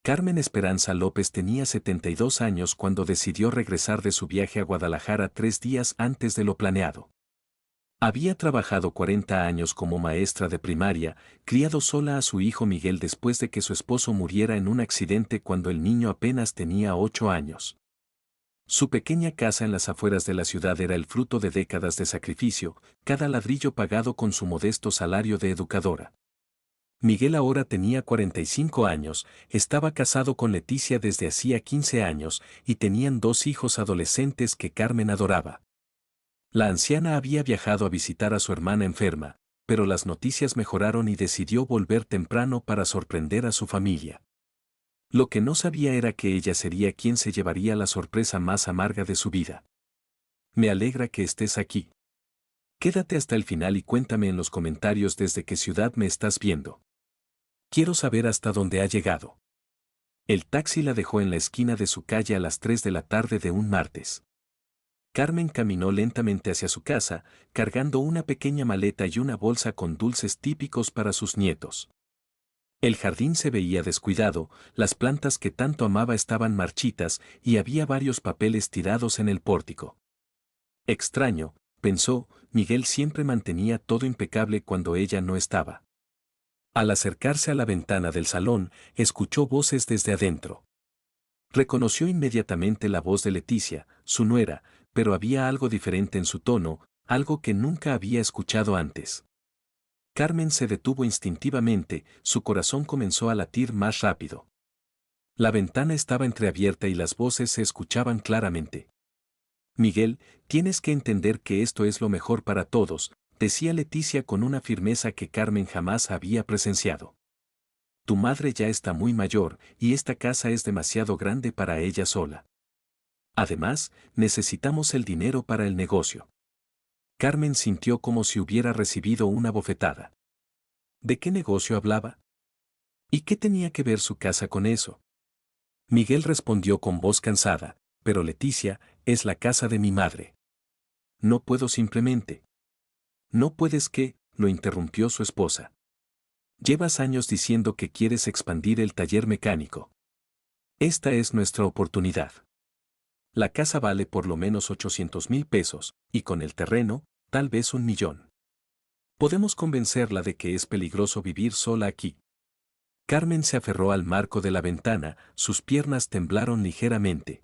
Carmen Esperanza López tenía 72 años cuando decidió regresar de su viaje a Guadalajara 3 días antes de lo planeado. Había trabajado 40 años como maestra de primaria, criado sola a su hijo Miguel después de que su esposo muriera en un accidente cuando el niño apenas tenía 8 años. Su pequeña casa en las afueras de la ciudad era el fruto de décadas de sacrificio, cada ladrillo pagado con su modesto salario de educadora. Miguel ahora tenía 45 años, estaba casado con Leticia desde hacía 15 años y tenían 2 hijos adolescentes que Carmen adoraba. La anciana había viajado a visitar a su hermana enferma, pero las noticias mejoraron y decidió volver temprano para sorprender a su familia. Lo que no sabía era que ella sería quien se llevaría la sorpresa más amarga de su vida. Me alegra que estés aquí. Quédate hasta el final y cuéntame en los comentarios desde qué ciudad me estás viendo. Quiero saber hasta dónde ha llegado. El taxi la dejó en la esquina de su calle a las 3 de la tarde de un martes. Carmen caminó lentamente hacia su casa, cargando una pequeña maleta y una bolsa con dulces típicos para sus nietos. El jardín se veía descuidado, las plantas que tanto amaba estaban marchitas y había varios papeles tirados en el pórtico. Extraño, pensó, Miguel siempre mantenía todo impecable cuando ella no estaba. Al acercarse a la ventana del salón, escuchó voces desde adentro. Reconoció inmediatamente la voz de Leticia, su nuera, pero había algo diferente en su tono, algo que nunca había escuchado antes. Carmen se detuvo instintivamente, su corazón comenzó a latir más rápido. La ventana estaba entreabierta y las voces se escuchaban claramente. Miguel, tienes que entender que esto es lo mejor para todos, decía Leticia con una firmeza que Carmen jamás había presenciado. Tu madre ya está muy mayor y esta casa es demasiado grande para ella sola. Además, necesitamos el dinero para el negocio. Carmen sintió como si hubiera recibido una bofetada. ¿De qué negocio hablaba? ¿Y qué tenía que ver su casa con eso? Miguel respondió con voz cansada, pero Leticia, es la casa de mi madre. No puedo simplemente. No puedes qué, lo interrumpió su esposa. Llevas años diciendo que quieres expandir el taller mecánico. Esta es nuestra oportunidad. La casa vale por lo menos 800,000 pesos, y con el terreno, tal vez 1 millón. Podemos convencerla de que es peligroso vivir sola aquí. Carmen se aferró al marco de la ventana, sus piernas temblaron ligeramente.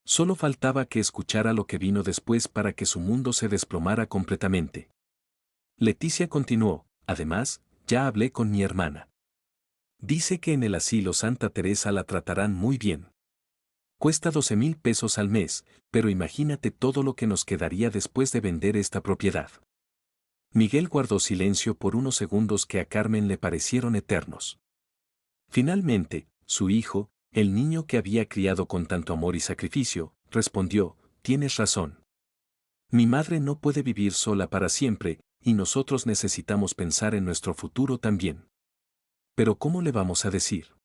Solo faltaba que escuchara lo que vino después para que su mundo se desplomara completamente. Leticia continuó, además, ya hablé con mi hermana. Dice que en el asilo Santa Teresa la tratarán muy bien. Cuesta 12,000 pesos al mes, pero imagínate todo lo que nos quedaría después de vender esta propiedad. Miguel guardó silencio por unos segundos que a Carmen le parecieron eternos. Finalmente, su hijo, el niño que había criado con tanto amor y sacrificio, respondió, tienes razón. Mi madre no puede vivir sola para siempre, y nosotros necesitamos pensar en nuestro futuro también. Pero ¿cómo le vamos a decir?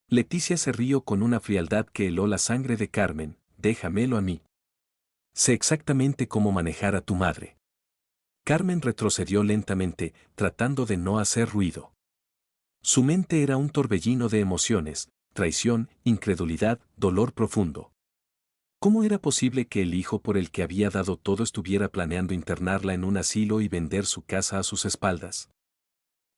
Leticia se rió con una frialdad que heló la sangre de Carmen, déjamelo a mí. Sé exactamente cómo manejar a tu madre. Carmen retrocedió lentamente, tratando de no hacer ruido. Su mente era un torbellino de emociones, traición, incredulidad, dolor profundo. ¿Cómo era posible que el hijo por el que había dado todo estuviera planeando internarla en un asilo y vender su casa a sus espaldas?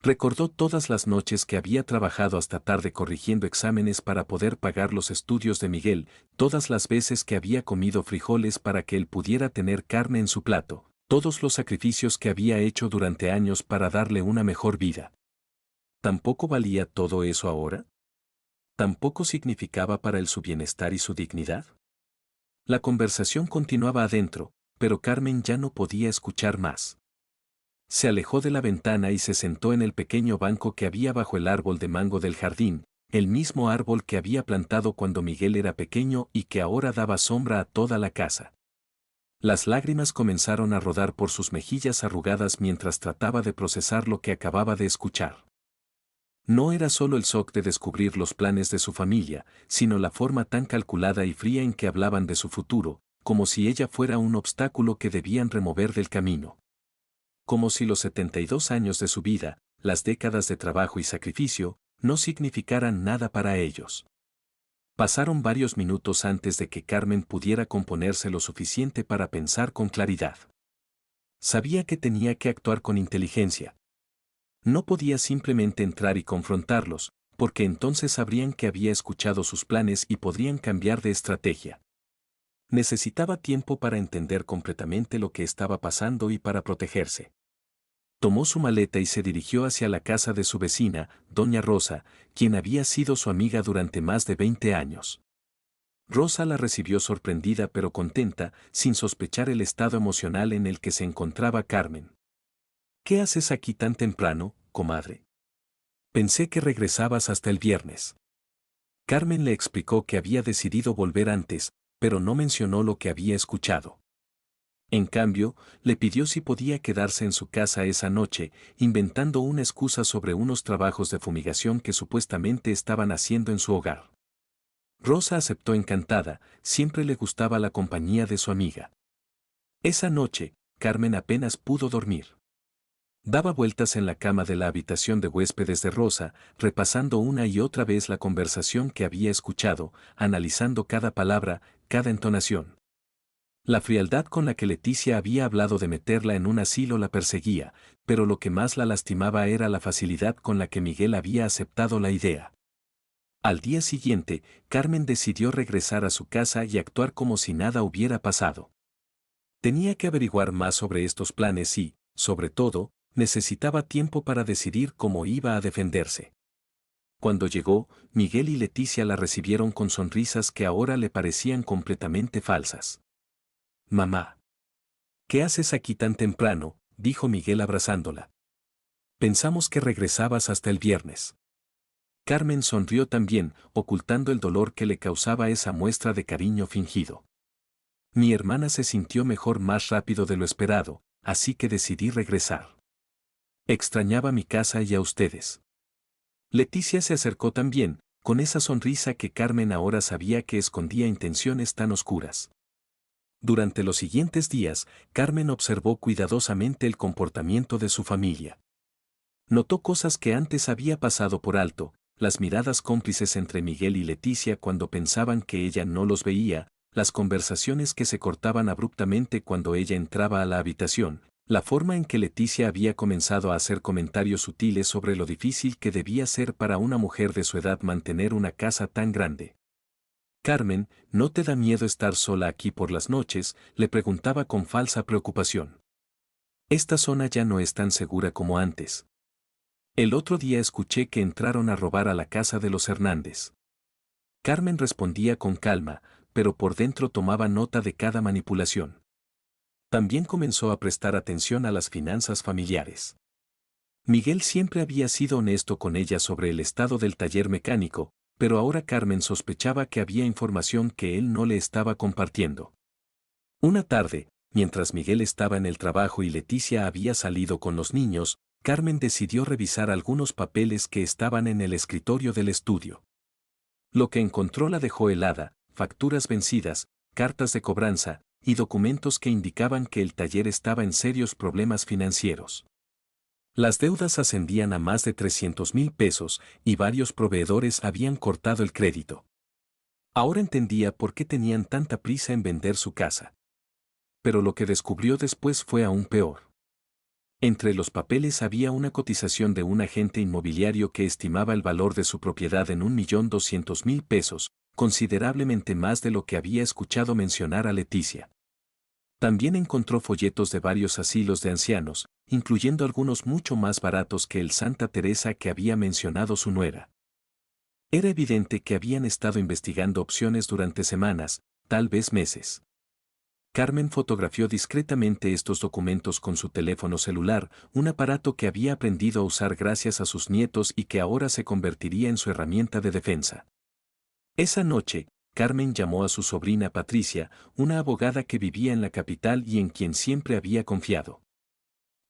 Recordó todas las noches que había trabajado hasta tarde corrigiendo exámenes para poder pagar los estudios de Miguel, todas las veces que había comido frijoles para que él pudiera tener carne en su plato, todos los sacrificios que había hecho durante años para darle una mejor vida. ¿Tampoco valía todo eso ahora? ¿Tampoco significaba para él su bienestar y su dignidad? La conversación continuaba adentro, pero Carmen ya no podía escuchar más. Se alejó de la ventana y se sentó en el pequeño banco que había bajo el árbol de mango del jardín, el mismo árbol que había plantado cuando Miguel era pequeño y que ahora daba sombra a toda la casa. Las lágrimas comenzaron a rodar por sus mejillas arrugadas mientras trataba de procesar lo que acababa de escuchar. No era solo el shock de descubrir los planes de su familia, sino la forma tan calculada y fría en que hablaban de su futuro, como si ella fuera un obstáculo que debían remover del camino. Como si los 72 años de su vida, las décadas de trabajo y sacrificio, no significaran nada para ellos. Pasaron varios minutos antes de que Carmen pudiera componerse lo suficiente para pensar con claridad. Sabía que tenía que actuar con inteligencia. No podía simplemente entrar y confrontarlos, porque entonces sabrían que había escuchado sus planes y podrían cambiar de estrategia. Necesitaba tiempo para entender completamente lo que estaba pasando y para protegerse. Tomó su maleta y se dirigió hacia la casa de su vecina, doña Rosa, quien había sido su amiga durante más de 20 años. Rosa la recibió sorprendida pero contenta, sin sospechar el estado emocional en el que se encontraba Carmen. ¿Qué haces aquí tan temprano, comadre? Pensé que regresabas hasta el viernes. Carmen le explicó que había decidido volver antes, pero no mencionó lo que había escuchado. En cambio, le pidió si podía quedarse en su casa esa noche, inventando una excusa sobre unos trabajos de fumigación que supuestamente estaban haciendo en su hogar. Rosa aceptó encantada, siempre le gustaba la compañía de su amiga. Esa noche, Carmen apenas pudo dormir. Daba vueltas en la cama de la habitación de huéspedes de Rosa, repasando una y otra vez la conversación que había escuchado, analizando cada palabra, cada entonación. La frialdad con la que Leticia había hablado de meterla en un asilo la perseguía, pero lo que más la lastimaba era la facilidad con la que Miguel había aceptado la idea. Al día siguiente, Carmen decidió regresar a su casa y actuar como si nada hubiera pasado. Tenía que averiguar más sobre estos planes y, sobre todo, necesitaba tiempo para decidir cómo iba a defenderse. Cuando llegó, Miguel y Leticia la recibieron con sonrisas que ahora le parecían completamente falsas. «Mamá. ¿Qué haces aquí tan temprano?», dijo Miguel abrazándola. «Pensamos que regresabas hasta el viernes». Carmen sonrió también, ocultando el dolor que le causaba esa muestra de cariño fingido. «Mi hermana se sintió mejor más rápido de lo esperado, así que decidí regresar. Extrañaba mi casa y a ustedes». Leticia se acercó también, con esa sonrisa que Carmen ahora sabía que escondía intenciones tan oscuras. Durante los siguientes días, Carmen observó cuidadosamente el comportamiento de su familia. Notó cosas que antes había pasado por alto, las miradas cómplices entre Miguel y Leticia cuando pensaban que ella no los veía, las conversaciones que se cortaban abruptamente cuando ella entraba a la habitación, la forma en que Leticia había comenzado a hacer comentarios sutiles sobre lo difícil que debía ser para una mujer de su edad mantener una casa tan grande. «Carmen, ¿no te da miedo estar sola aquí por las noches?», le preguntaba con falsa preocupación. «Esta zona ya no es tan segura como antes. El otro día escuché que entraron a robar a la casa de los Hernández». Carmen respondía con calma, pero por dentro tomaba nota de cada manipulación. También comenzó a prestar atención a las finanzas familiares. Miguel siempre había sido honesto con ella sobre el estado del taller mecánico, pero ahora Carmen sospechaba que había información que él no le estaba compartiendo. Una tarde, mientras Miguel estaba en el trabajo y Leticia había salido con los niños, Carmen decidió revisar algunos papeles que estaban en el escritorio del estudio. Lo que encontró la dejó helada: facturas vencidas, cartas de cobranza y documentos que indicaban que el taller estaba en serios problemas financieros. Las deudas ascendían a más de 300,000 pesos y varios proveedores habían cortado el crédito. Ahora entendía por qué tenían tanta prisa en vender su casa. Pero lo que descubrió después fue aún peor. Entre los papeles había una cotización de un agente inmobiliario que estimaba el valor de su propiedad en 1,200,000 pesos, considerablemente más de lo que había escuchado mencionar a Leticia. También encontró folletos de varios asilos de ancianos, incluyendo algunos mucho más baratos que el Santa Teresa que había mencionado su nuera. Era evidente que habían estado investigando opciones durante semanas, tal vez meses. Carmen fotografió discretamente estos documentos con su teléfono celular, un aparato que había aprendido a usar gracias a sus nietos y que ahora se convertiría en su herramienta de defensa. Esa noche, Carmen llamó a su sobrina Patricia, una abogada que vivía en la capital y en quien siempre había confiado.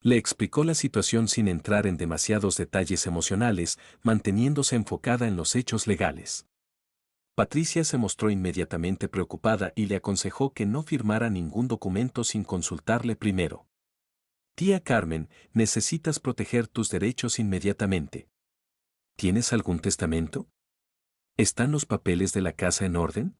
Le explicó la situación sin entrar en demasiados detalles emocionales, manteniéndose enfocada en los hechos legales. Patricia se mostró inmediatamente preocupada y le aconsejó que no firmara ningún documento sin consultarle primero. «Tía Carmen, necesitas proteger tus derechos inmediatamente. ¿Tienes algún testamento? ¿Están los papeles de la casa en orden?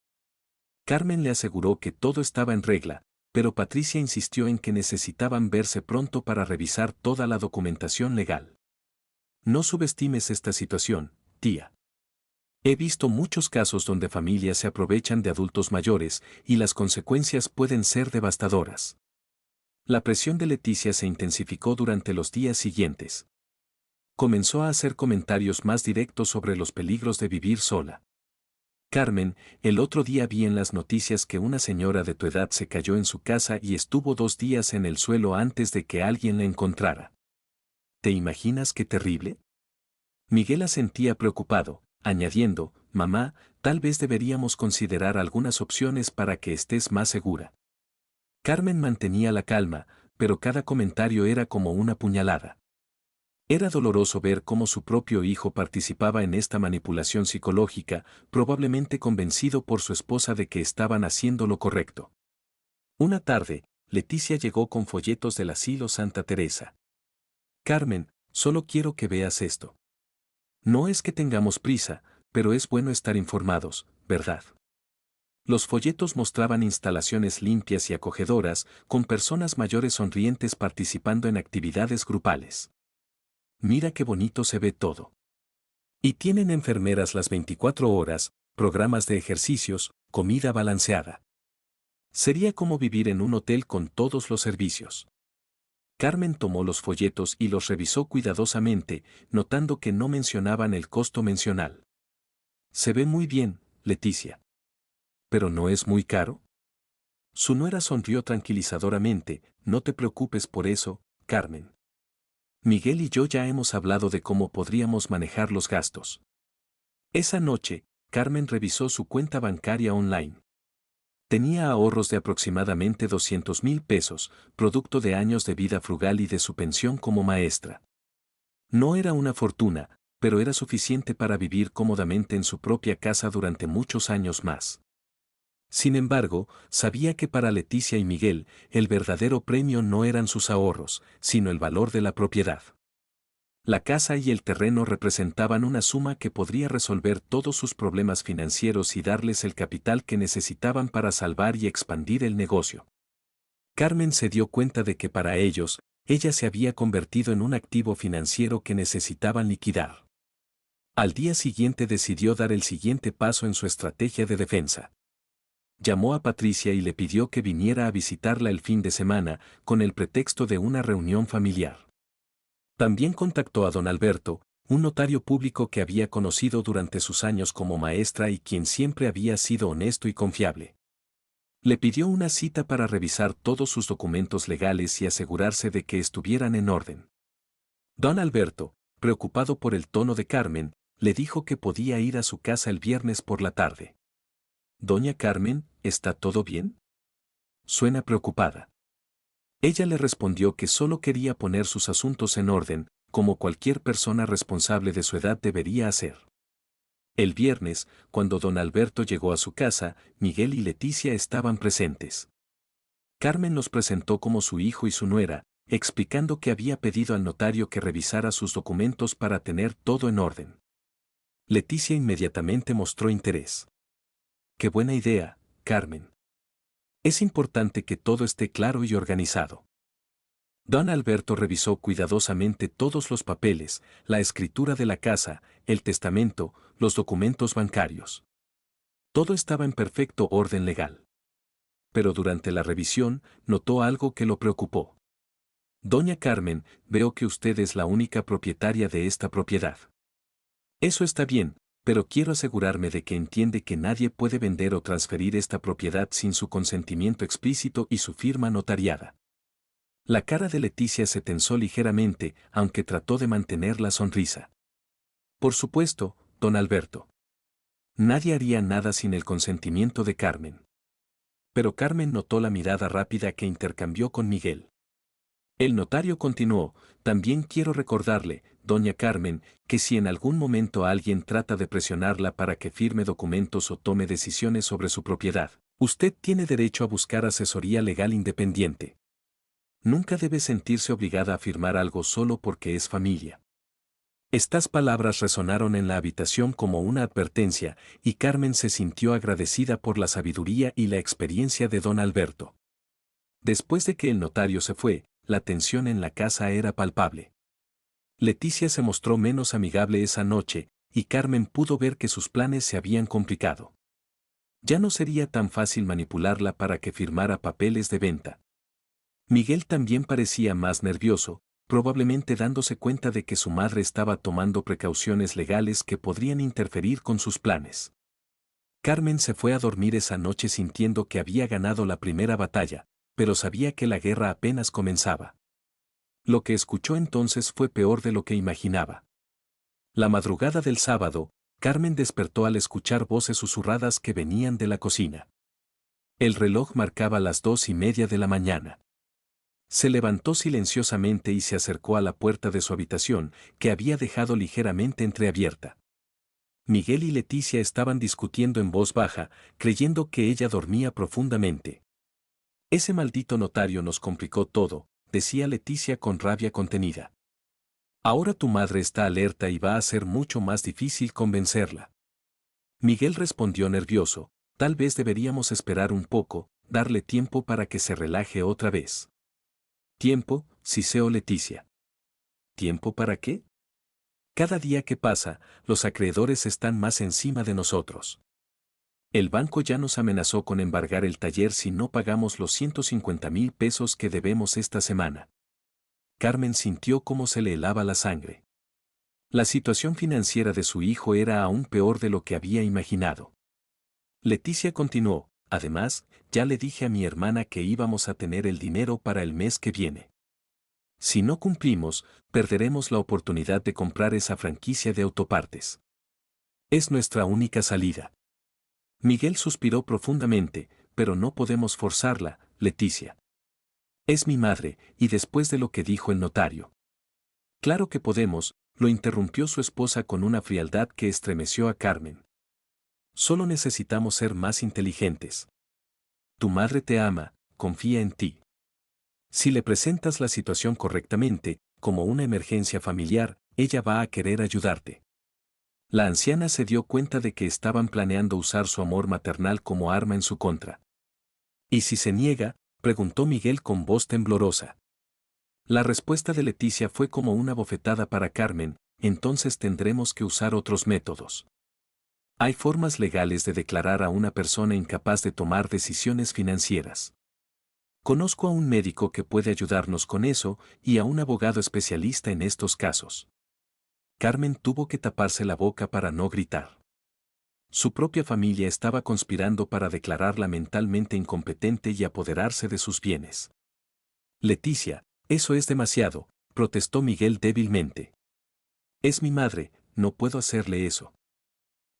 Carmen le aseguró que todo estaba en regla, pero Patricia insistió en que necesitaban verse pronto para revisar toda la documentación legal. No subestimes esta situación, tía. He visto muchos casos donde familias se aprovechan de adultos mayores y las consecuencias pueden ser devastadoras. La presión de Leticia se intensificó durante los días siguientes. Comenzó a hacer comentarios más directos sobre los peligros de vivir sola. Carmen, el otro día vi en las noticias que una señora de tu edad se cayó en su casa y estuvo 2 días en el suelo antes de que alguien la encontrara. ¿Te imaginas qué terrible? Miguel asentía preocupado, añadiendo, mamá, tal vez deberíamos considerar algunas opciones para que estés más segura. Carmen mantenía la calma, pero cada comentario era como una puñalada. Era doloroso ver cómo su propio hijo participaba en esta manipulación psicológica, probablemente convencido por su esposa de que estaban haciendo lo correcto. Una tarde, Leticia llegó con folletos del asilo Santa Teresa. Carmen, solo quiero que veas esto. No es que tengamos prisa, pero es bueno estar informados, ¿verdad? Los folletos mostraban instalaciones limpias y acogedoras, con personas mayores sonrientes participando en actividades grupales. Mira qué bonito se ve todo. Y tienen enfermeras las 24 horas, programas de ejercicios, comida balanceada. Sería como vivir en un hotel con todos los servicios. Carmen tomó los folletos y los revisó cuidadosamente, notando que no mencionaban el costo mensual. Se ve muy bien, Leticia. ¿Pero no es muy caro? Su nuera sonrió tranquilizadoramente, no te preocupes por eso, Carmen. Miguel y yo ya hemos hablado de cómo podríamos manejar los gastos. Esa noche, Carmen revisó su cuenta bancaria online. Tenía ahorros de aproximadamente 200,000 pesos, producto de años de vida frugal y de su pensión como maestra. No era una fortuna, pero era suficiente para vivir cómodamente en su propia casa durante muchos años más. Sin embargo, sabía que para Leticia y Miguel, el verdadero premio no eran sus ahorros, sino el valor de la propiedad. La casa y el terreno representaban una suma que podría resolver todos sus problemas financieros y darles el capital que necesitaban para salvar y expandir el negocio. Carmen se dio cuenta de que para ellos, ella se había convertido en un activo financiero que necesitaban liquidar. Al día siguiente decidió dar el siguiente paso en su estrategia de defensa. Llamó a Patricia y le pidió que viniera a visitarla el fin de semana, con el pretexto de una reunión familiar. También contactó a don Alberto, un notario público que había conocido durante sus años como maestra y quien siempre había sido honesto y confiable. Le pidió una cita para revisar todos sus documentos legales y asegurarse de que estuvieran en orden. Don Alberto, preocupado por el tono de Carmen, le dijo que podía ir a su casa el viernes por la tarde. Doña Carmen, ¿está todo bien? Suena preocupada. Ella le respondió que solo quería poner sus asuntos en orden, como cualquier persona responsable de su edad debería hacer. El viernes, cuando don Alberto llegó a su casa, Miguel y Leticia estaban presentes. Carmen los presentó como su hijo y su nuera, explicando que había pedido al notario que revisara sus documentos para tener todo en orden. Leticia inmediatamente mostró interés. Qué buena idea, Carmen. Es importante que todo esté claro y organizado. Don Alberto revisó cuidadosamente todos los papeles, la escritura de la casa, el testamento, los documentos bancarios. Todo estaba en perfecto orden legal. Pero durante la revisión, notó algo que lo preocupó. Doña Carmen, veo que usted es la única propietaria de esta propiedad. Eso está bien, pero quiero asegurarme de que entiende que nadie puede vender o transferir esta propiedad sin su consentimiento explícito y su firma notariada. La cara de Leticia se tensó ligeramente, aunque trató de mantener la sonrisa. Por supuesto, don Alberto. Nadie haría nada sin el consentimiento de Carmen. Pero Carmen notó la mirada rápida que intercambió con Miguel. El notario continuó, también quiero recordarle, doña Carmen, que si en algún momento alguien trata de presionarla para que firme documentos o tome decisiones sobre su propiedad, usted tiene derecho a buscar asesoría legal independiente. Nunca debe sentirse obligada a firmar algo solo porque es familia. Estas palabras resonaron en la habitación como una advertencia, y Carmen se sintió agradecida por la sabiduría y la experiencia de don Alberto. Después de que el notario se fue, la tensión en la casa era palpable. Leticia se mostró menos amigable esa noche, y Carmen pudo ver que sus planes se habían complicado. Ya no sería tan fácil manipularla para que firmara papeles de venta. Miguel también parecía más nervioso, probablemente dándose cuenta de que su madre estaba tomando precauciones legales que podrían interferir con sus planes. Carmen se fue a dormir esa noche sintiendo que había ganado la primera batalla, pero sabía que la guerra apenas comenzaba. Lo que escuchó entonces fue peor de lo que imaginaba. La madrugada del sábado, Carmen despertó al escuchar voces susurradas que venían de la cocina. El reloj marcaba las 2:30 de la mañana. Se levantó silenciosamente y se acercó a la puerta de su habitación, que había dejado ligeramente entreabierta. Miguel y Leticia estaban discutiendo en voz baja, creyendo que ella dormía profundamente. Ese maldito notario nos complicó todo, decía Leticia con rabia contenida. Ahora tu madre está alerta y va a ser mucho más difícil convencerla. Miguel respondió nervioso, tal vez deberíamos esperar un poco, darle tiempo para que se relaje otra vez. Tiempo, siseó Leticia. ¿Tiempo para qué? Cada día que pasa, los acreedores están más encima de nosotros. El banco ya nos amenazó con embargar el taller si no pagamos los 150,000 pesos que debemos esta semana. Carmen sintió cómo se le helaba la sangre. La situación financiera de su hijo era aún peor de lo que había imaginado. Leticia continuó, además, ya le dije a mi hermana que íbamos a tener el dinero para el mes que viene. Si no cumplimos, perderemos la oportunidad de comprar esa franquicia de autopartes. Es nuestra única salida. Miguel suspiró profundamente, pero no podemos forzarla, Leticia. Es mi madre, y después de lo que dijo el notario. Claro que podemos, lo interrumpió su esposa con una frialdad que estremeció a Carmen. Solo necesitamos ser más inteligentes. Tu madre te ama, confía en ti. Si le presentas la situación correctamente, como una emergencia familiar, ella va a querer ayudarte. La anciana se dio cuenta de que estaban planeando usar su amor maternal como arma en su contra. ¿Y si se niega?, preguntó Miguel con voz temblorosa. La respuesta de Leticia fue como una bofetada para Carmen, entonces tendremos que usar otros métodos. Hay formas legales de declarar a una persona incapaz de tomar decisiones financieras. Conozco a un médico que puede ayudarnos con eso y a un abogado especialista en estos casos. Carmen tuvo que taparse la boca para no gritar. Su propia familia estaba conspirando para declararla mentalmente incompetente y apoderarse de sus bienes. Leticia, eso es demasiado, protestó Miguel débilmente. Es mi madre, no puedo hacerle eso.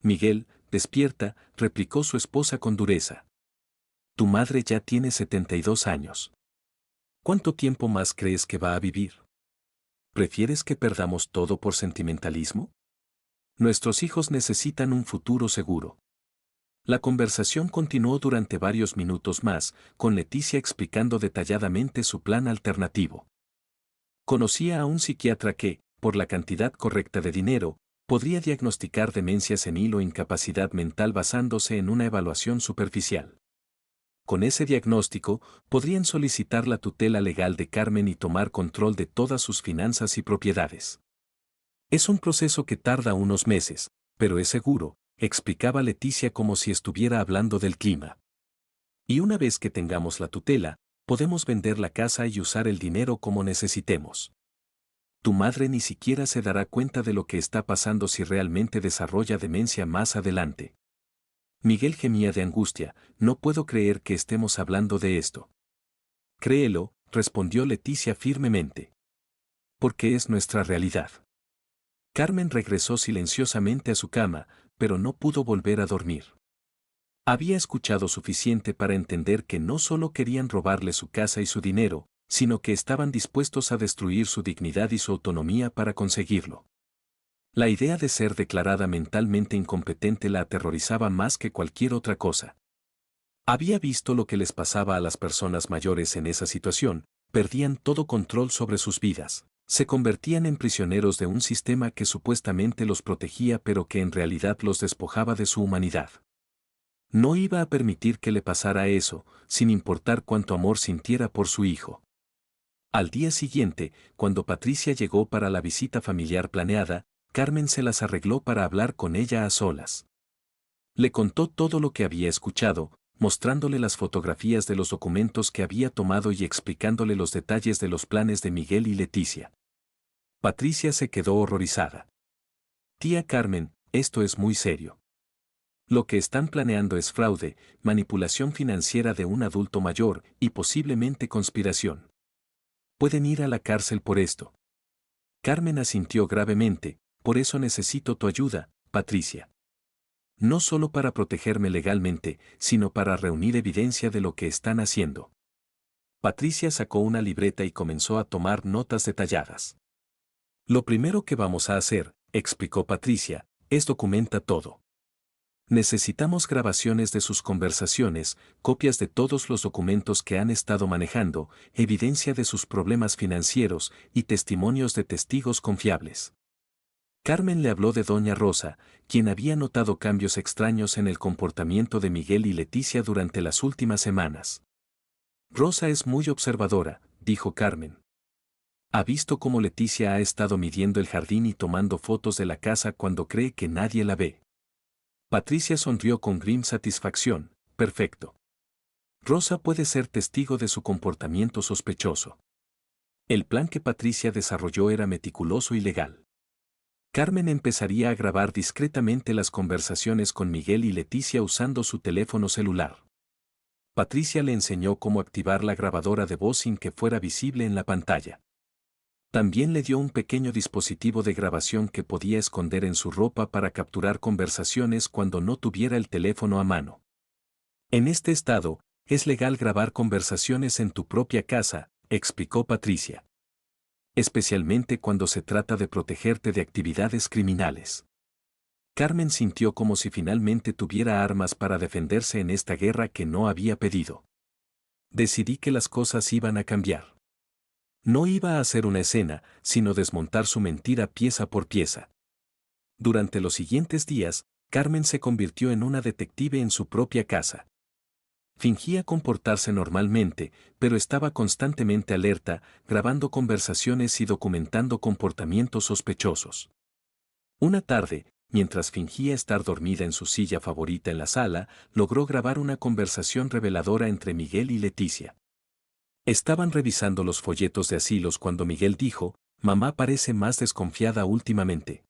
Miguel, despierta, replicó su esposa con dureza. Tu madre ya tiene 72 años. ¿Cuánto tiempo más crees que va a vivir? ¿Prefieres que perdamos todo por sentimentalismo? Nuestros hijos necesitan un futuro seguro. La conversación continuó durante varios minutos más, con Leticia explicando detalladamente su plan alternativo. Conocía a un psiquiatra que, por la cantidad correcta de dinero, podría diagnosticar demencia senil o incapacidad mental basándose en una evaluación superficial. Con ese diagnóstico, podrían solicitar la tutela legal de Carmen y tomar control de todas sus finanzas y propiedades. Es un proceso que tarda unos meses, pero es seguro, explicaba Leticia como si estuviera hablando del clima. Y una vez que tengamos la tutela, podemos vender la casa y usar el dinero como necesitemos. Tu madre ni siquiera se dará cuenta de lo que está pasando si realmente desarrolla demencia más adelante. Miguel gemía de angustia, no puedo creer que estemos hablando de esto. Créelo, respondió Leticia firmemente. Porque es nuestra realidad. Carmen regresó silenciosamente a su cama, pero no pudo volver a dormir. Había escuchado suficiente para entender que no solo querían robarle su casa y su dinero, sino que estaban dispuestos a destruir su dignidad y su autonomía para conseguirlo. La idea de ser declarada mentalmente incompetente la aterrorizaba más que cualquier otra cosa. Había visto lo que les pasaba a las personas mayores en esa situación, perdían todo control sobre sus vidas. Se convertían en prisioneros de un sistema que supuestamente los protegía pero que en realidad los despojaba de su humanidad. No iba a permitir que le pasara eso, sin importar cuánto amor sintiera por su hijo. Al día siguiente, cuando Patricia llegó para la visita familiar planeada, Carmen se las arregló para hablar con ella a solas. Le contó todo lo que había escuchado, mostrándole las fotografías de los documentos que había tomado y explicándole los detalles de los planes de Miguel y Leticia. Patricia se quedó horrorizada. Tía Carmen, esto es muy serio. Lo que están planeando es fraude, manipulación financiera de un adulto mayor y posiblemente conspiración. Pueden ir a la cárcel por esto. Carmen asintió gravemente, por eso necesito tu ayuda, Patricia. No solo para protegerme legalmente, sino para reunir evidencia de lo que están haciendo. Patricia sacó una libreta y comenzó a tomar notas detalladas. Lo primero que vamos a hacer, explicó Patricia, es documenta todo. Necesitamos grabaciones de sus conversaciones, copias de todos los documentos que han estado manejando, evidencia de sus problemas financieros y testimonios de testigos confiables. Carmen le habló de Doña Rosa, quien había notado cambios extraños en el comportamiento de Miguel y Leticia durante las últimas semanas. Rosa es muy observadora, dijo Carmen. Ha visto cómo Leticia ha estado midiendo el jardín y tomando fotos de la casa cuando cree que nadie la ve. Patricia sonrió con grim satisfacción. Perfecto. Rosa puede ser testigo de su comportamiento sospechoso. El plan que Patricia desarrolló era meticuloso y legal. Carmen empezaría a grabar discretamente las conversaciones con Miguel y Leticia usando su teléfono celular. Patricia le enseñó cómo activar la grabadora de voz sin que fuera visible en la pantalla. También le dio un pequeño dispositivo de grabación que podía esconder en su ropa para capturar conversaciones cuando no tuviera el teléfono a mano. En este estado, es legal grabar conversaciones en tu propia casa, explicó Patricia. Especialmente cuando se trata de protegerte de actividades criminales. Carmen sintió como si finalmente tuviera armas para defenderse en esta guerra que no había pedido. Decidí que las cosas iban a cambiar. No iba a hacer una escena, sino desmontar su mentira pieza por pieza. Durante los siguientes días, Carmen se convirtió en una detective en su propia casa. Fingía comportarse normalmente, pero estaba constantemente alerta, grabando conversaciones y documentando comportamientos sospechosos. Una tarde, mientras fingía estar dormida en su silla favorita en la sala, logró grabar una conversación reveladora entre Miguel y Leticia. Estaban revisando los folletos de asilos cuando Miguel dijo, «Mamá parece más desconfiada últimamente.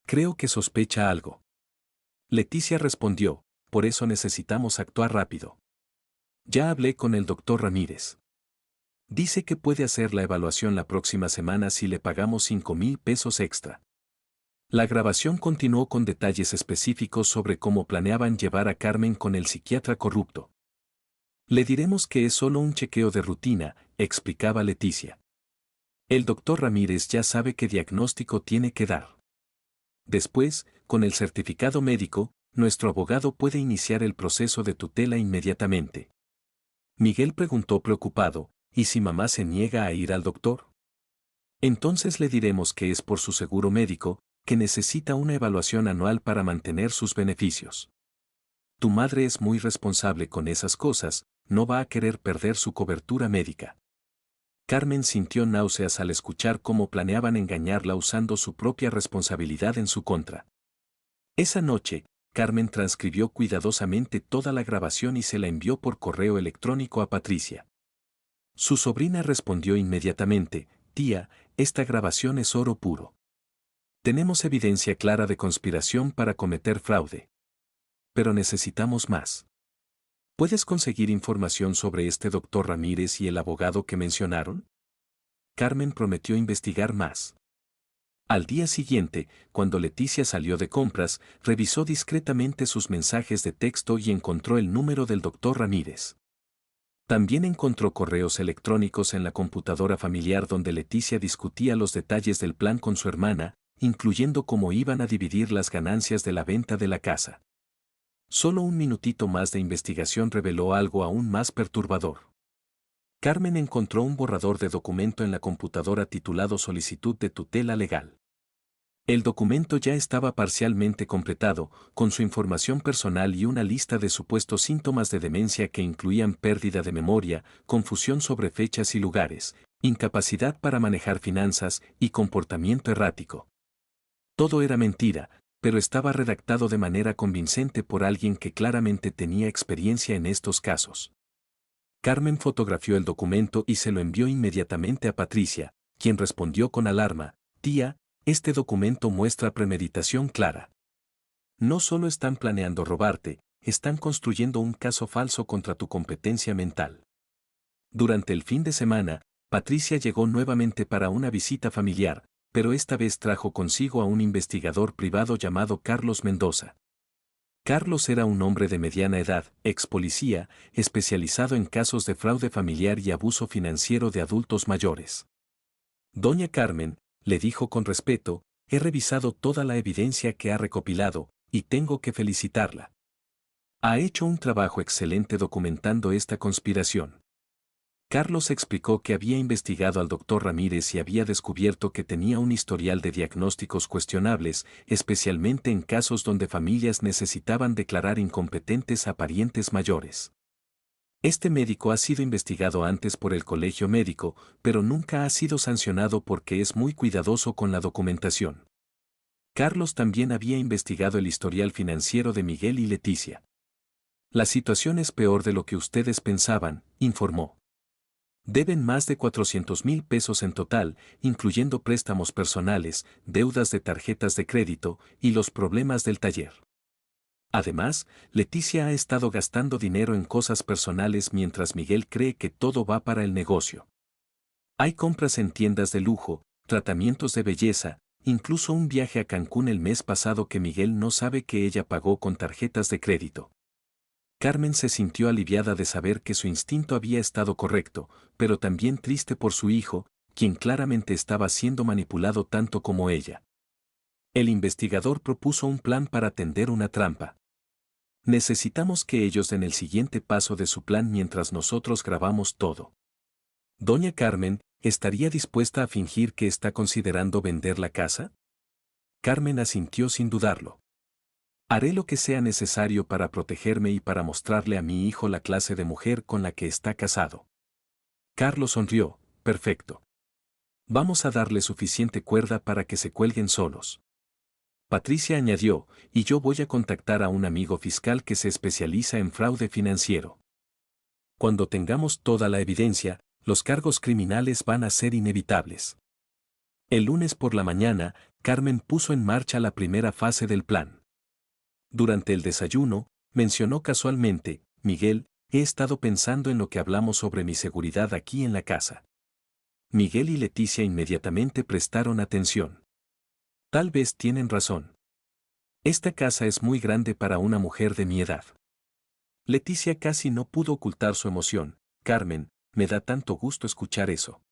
Creo que sospecha algo». Leticia respondió, «Por eso necesitamos actuar rápido. Ya hablé con el doctor Ramírez. Dice que puede hacer la evaluación la próxima semana si le pagamos 5,000 pesos extra». La grabación continuó con detalles específicos sobre cómo planeaban llevar a Carmen con el psiquiatra corrupto. Le diremos que es solo un chequeo de rutina, explicaba Leticia. El doctor Ramírez ya sabe qué diagnóstico tiene que dar. Después, con el certificado médico, nuestro abogado puede iniciar el proceso de tutela inmediatamente. Miguel preguntó preocupado, ¿y si mamá se niega a ir al doctor? Entonces le diremos que es por su seguro médico, que necesita una evaluación anual para mantener sus beneficios. Tu madre es muy responsable con esas cosas, no va a querer perder su cobertura médica. Carmen sintió náuseas al escuchar cómo planeaban engañarla usando su propia responsabilidad en su contra. Esa noche, Carmen transcribió cuidadosamente toda la grabación y se la envió por correo electrónico a Patricia. Su sobrina respondió inmediatamente, «Tía, esta grabación es oro puro. Tenemos evidencia clara de conspiración para cometer fraude. Pero necesitamos más. ¿Puedes conseguir información sobre este doctor Ramírez y el abogado que mencionaron?» Carmen prometió investigar más. Al día siguiente, cuando Leticia salió de compras, revisó discretamente sus mensajes de texto y encontró el número del doctor Ramírez. También encontró correos electrónicos en la computadora familiar donde Leticia discutía los detalles del plan con su hermana, incluyendo cómo iban a dividir las ganancias de la venta de la casa. Solo un minutito más de investigación reveló algo aún más perturbador. Carmen encontró un borrador de documento en la computadora titulado Solicitud de tutela legal. El documento ya estaba parcialmente completado, con su información personal y una lista de supuestos síntomas de demencia que incluían pérdida de memoria, confusión sobre fechas y lugares, incapacidad para manejar finanzas y comportamiento errático. Todo era mentira, pero estaba redactado de manera convincente por alguien que claramente tenía experiencia en estos casos. Carmen fotografió el documento y se lo envió inmediatamente a Patricia, quien respondió con alarma: «Tía, este documento muestra premeditación clara. No solo están planeando robarte, están construyendo un caso falso contra tu competencia mental». Durante el fin de semana, Patricia llegó nuevamente para una visita familiar, pero esta vez trajo consigo a un investigador privado llamado Carlos Mendoza. Carlos era un hombre de mediana edad, ex policía, especializado en casos de fraude familiar y abuso financiero de adultos mayores. «Doña Carmen», le dijo con respeto, «he revisado toda la evidencia que ha recopilado, y tengo que felicitarla. Ha hecho un trabajo excelente documentando esta conspiración». Carlos explicó que había investigado al doctor Ramírez y había descubierto que tenía un historial de diagnósticos cuestionables, especialmente en casos donde familias necesitaban declarar incompetentes a parientes mayores. Este médico ha sido investigado antes por el colegio médico, pero nunca ha sido sancionado porque es muy cuidadoso con la documentación. Carlos también había investigado el historial financiero de Miguel y Leticia. «La situación es peor de lo que ustedes pensaban», informó. «Deben más de 400,000 pesos en total, incluyendo préstamos personales, deudas de tarjetas de crédito y los problemas del taller. Además, Leticia ha estado gastando dinero en cosas personales mientras Miguel cree que todo va para el negocio. Hay compras en tiendas de lujo, tratamientos de belleza, incluso un viaje a Cancún el mes pasado que Miguel no sabe que ella pagó con tarjetas de crédito». Carmen se sintió aliviada de saber que su instinto había estado correcto, pero también triste por su hijo, quien claramente estaba siendo manipulado tanto como ella. El investigador propuso un plan para tender una trampa. «Necesitamos que ellos den el siguiente paso de su plan mientras nosotros grabamos todo. Doña Carmen, ¿estaría dispuesta a fingir que está considerando vender la casa?». Carmen asintió sin dudarlo. «Haré lo que sea necesario para protegerme y para mostrarle a mi hijo la clase de mujer con la que está casado». Carlos sonrió: «Perfecto. Vamos a darle suficiente cuerda para que se cuelguen solos». Patricia añadió: «Y yo voy a contactar a un amigo fiscal que se especializa en fraude financiero. Cuando tengamos toda la evidencia, los cargos criminales van a ser inevitables». El lunes por la mañana, Carmen puso en marcha la primera fase del plan. Durante el desayuno, mencionó casualmente: «Miguel, he estado pensando en lo que hablamos sobre mi seguridad aquí en la casa». Miguel y Leticia inmediatamente prestaron atención. «Tal vez tienen razón. Esta casa es muy grande para una mujer de mi edad». Leticia casi no pudo ocultar su emoción. «Carmen, me da tanto gusto escuchar eso.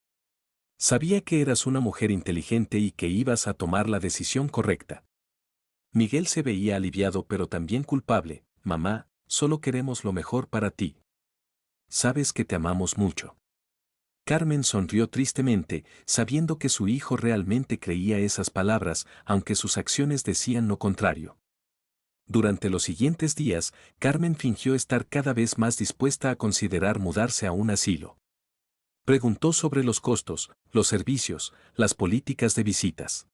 Sabía que eras una mujer inteligente y que ibas a tomar la decisión correcta». Miguel se veía aliviado pero también culpable. «Mamá, solo queremos lo mejor para ti. Sabes que te amamos mucho». Carmen sonrió tristemente, sabiendo que su hijo realmente creía esas palabras, aunque sus acciones decían lo contrario. Durante los siguientes días, Carmen fingió estar cada vez más dispuesta a considerar mudarse a un asilo. Preguntó sobre los costos, los servicios, las políticas de visitas.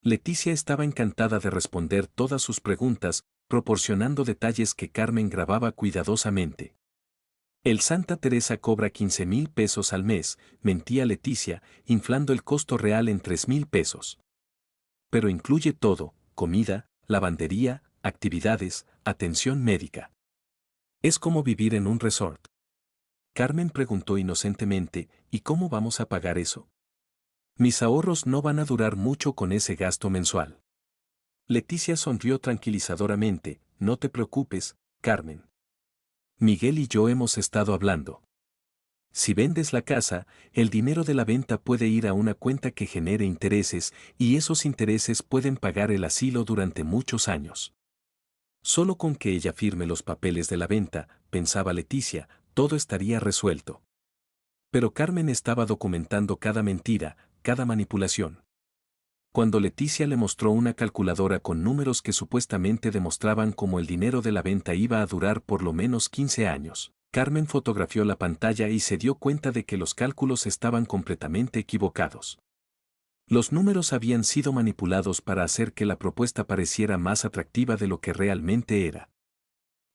Leticia estaba encantada de responder todas sus preguntas, proporcionando detalles que Carmen grababa cuidadosamente. «El Santa Teresa cobra 15,000 pesos al mes», mentía Leticia, inflando el costo real en 3,000 pesos. «Pero incluye todo: comida, lavandería, actividades, atención médica. Es como vivir en un resort». Carmen preguntó inocentemente: «¿Y cómo vamos a pagar eso? Mis ahorros no van a durar mucho con ese gasto mensual». Leticia sonrió tranquilizadoramente: «No te preocupes, Carmen. Miguel y yo hemos estado hablando. Si vendes la casa, el dinero de la venta puede ir a una cuenta que genere intereses, y esos intereses pueden pagar el asilo durante muchos años». Solo con que ella firme los papeles de la venta, pensaba Leticia, todo estaría resuelto. Pero Carmen estaba documentando cada mentira, cada manipulación. Cuando Leticia le mostró una calculadora con números que supuestamente demostraban cómo el dinero de la venta iba a durar por lo menos 15 años, Carmen fotografió la pantalla y se dio cuenta de que los cálculos estaban completamente equivocados. Los números habían sido manipulados para hacer que la propuesta pareciera más atractiva de lo que realmente era.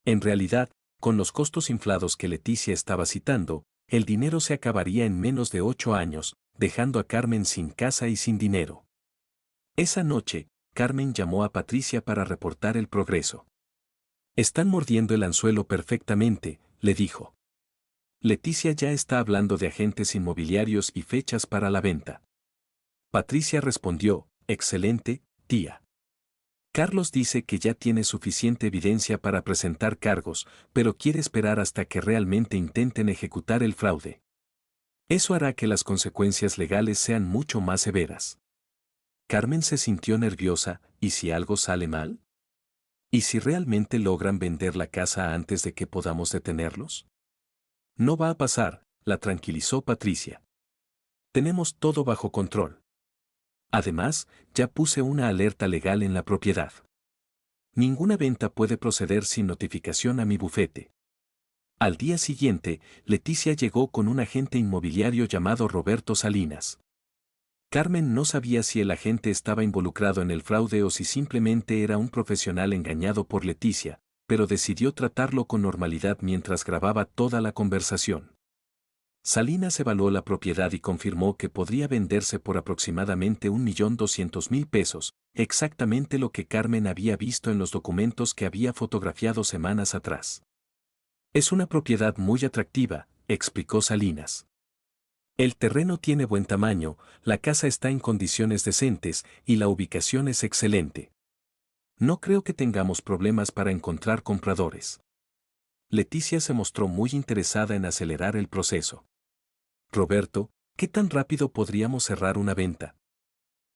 En realidad, con los costos inflados que Leticia estaba citando, el dinero se acabaría en menos de 8 años, dejando a Carmen sin casa y sin dinero. Esa noche, Carmen llamó a Patricia para reportar el progreso. Están mordiendo el anzuelo perfectamente, le dijo. Leticia ya está hablando de agentes inmobiliarios y fechas para la venta. Patricia respondió, excelente, tía. Carlos dice que ya tiene suficiente evidencia para presentar cargos, pero quiere esperar hasta que realmente intenten ejecutar el fraude. Eso hará que las consecuencias legales sean mucho más severas. Carmen se sintió nerviosa, ¿y si algo sale mal? ¿Y si realmente logran vender la casa antes de que podamos detenerlos? No va a pasar, la tranquilizó Patricia. Tenemos todo bajo control. Además, ya puse una alerta legal en la propiedad. Ninguna venta puede proceder sin notificación a mi bufete. Al día siguiente, Leticia llegó con un agente inmobiliario llamado Roberto Salinas. Carmen no sabía si el agente estaba involucrado en el fraude o si simplemente era un profesional engañado por Leticia, pero decidió tratarlo con normalidad mientras grababa toda la conversación. Salinas evaluó la propiedad y confirmó que podría venderse por aproximadamente 1.200.000 pesos, exactamente lo que Carmen había visto en los documentos que había fotografiado semanas atrás. Es una propiedad muy atractiva, explicó Salinas. El terreno tiene buen tamaño, la casa está en condiciones decentes y la ubicación es excelente. No creo que tengamos problemas para encontrar compradores. Leticia se mostró muy interesada en acelerar el proceso. Roberto, ¿qué tan rápido podríamos cerrar una venta?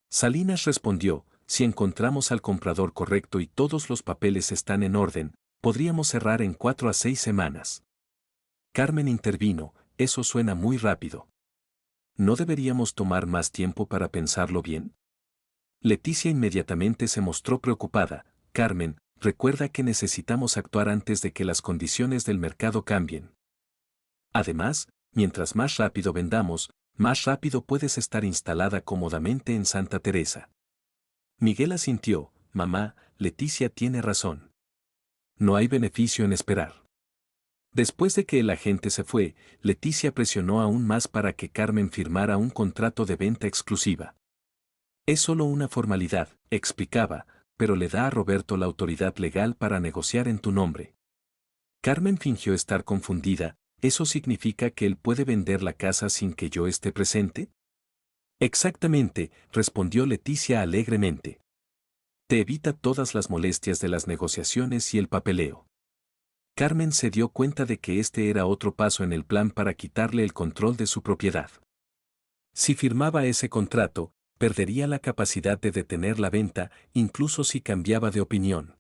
Salinas respondió, si encontramos al comprador correcto y todos los papeles están en orden, podríamos cerrar en 4 a 6 semanas. Carmen intervino, eso suena muy rápido. ¿No deberíamos tomar más tiempo para pensarlo bien? Leticia inmediatamente se mostró preocupada. Carmen, recuerda que necesitamos actuar antes de que las condiciones del mercado cambien. Además, mientras más rápido vendamos, más rápido puedes estar instalada cómodamente en Santa Teresa. Miguel asintió, mamá, Leticia tiene razón. No hay beneficio en esperar. Después de que el agente se fue, Leticia presionó aún más para que Carmen firmara un contrato de venta exclusiva. Es solo una formalidad, explicaba, pero le da a Roberto la autoridad legal para negociar en tu nombre. Carmen fingió estar confundida, ¿eso significa que él puede vender la casa sin que yo esté presente? Exactamente, respondió Leticia alegremente. Te evita todas las molestias de las negociaciones y el papeleo. Carmen se dio cuenta de que este era otro paso en el plan para quitarle el control de su propiedad. Si firmaba ese contrato, perdería la capacidad de detener la venta, incluso si cambiaba de opinión.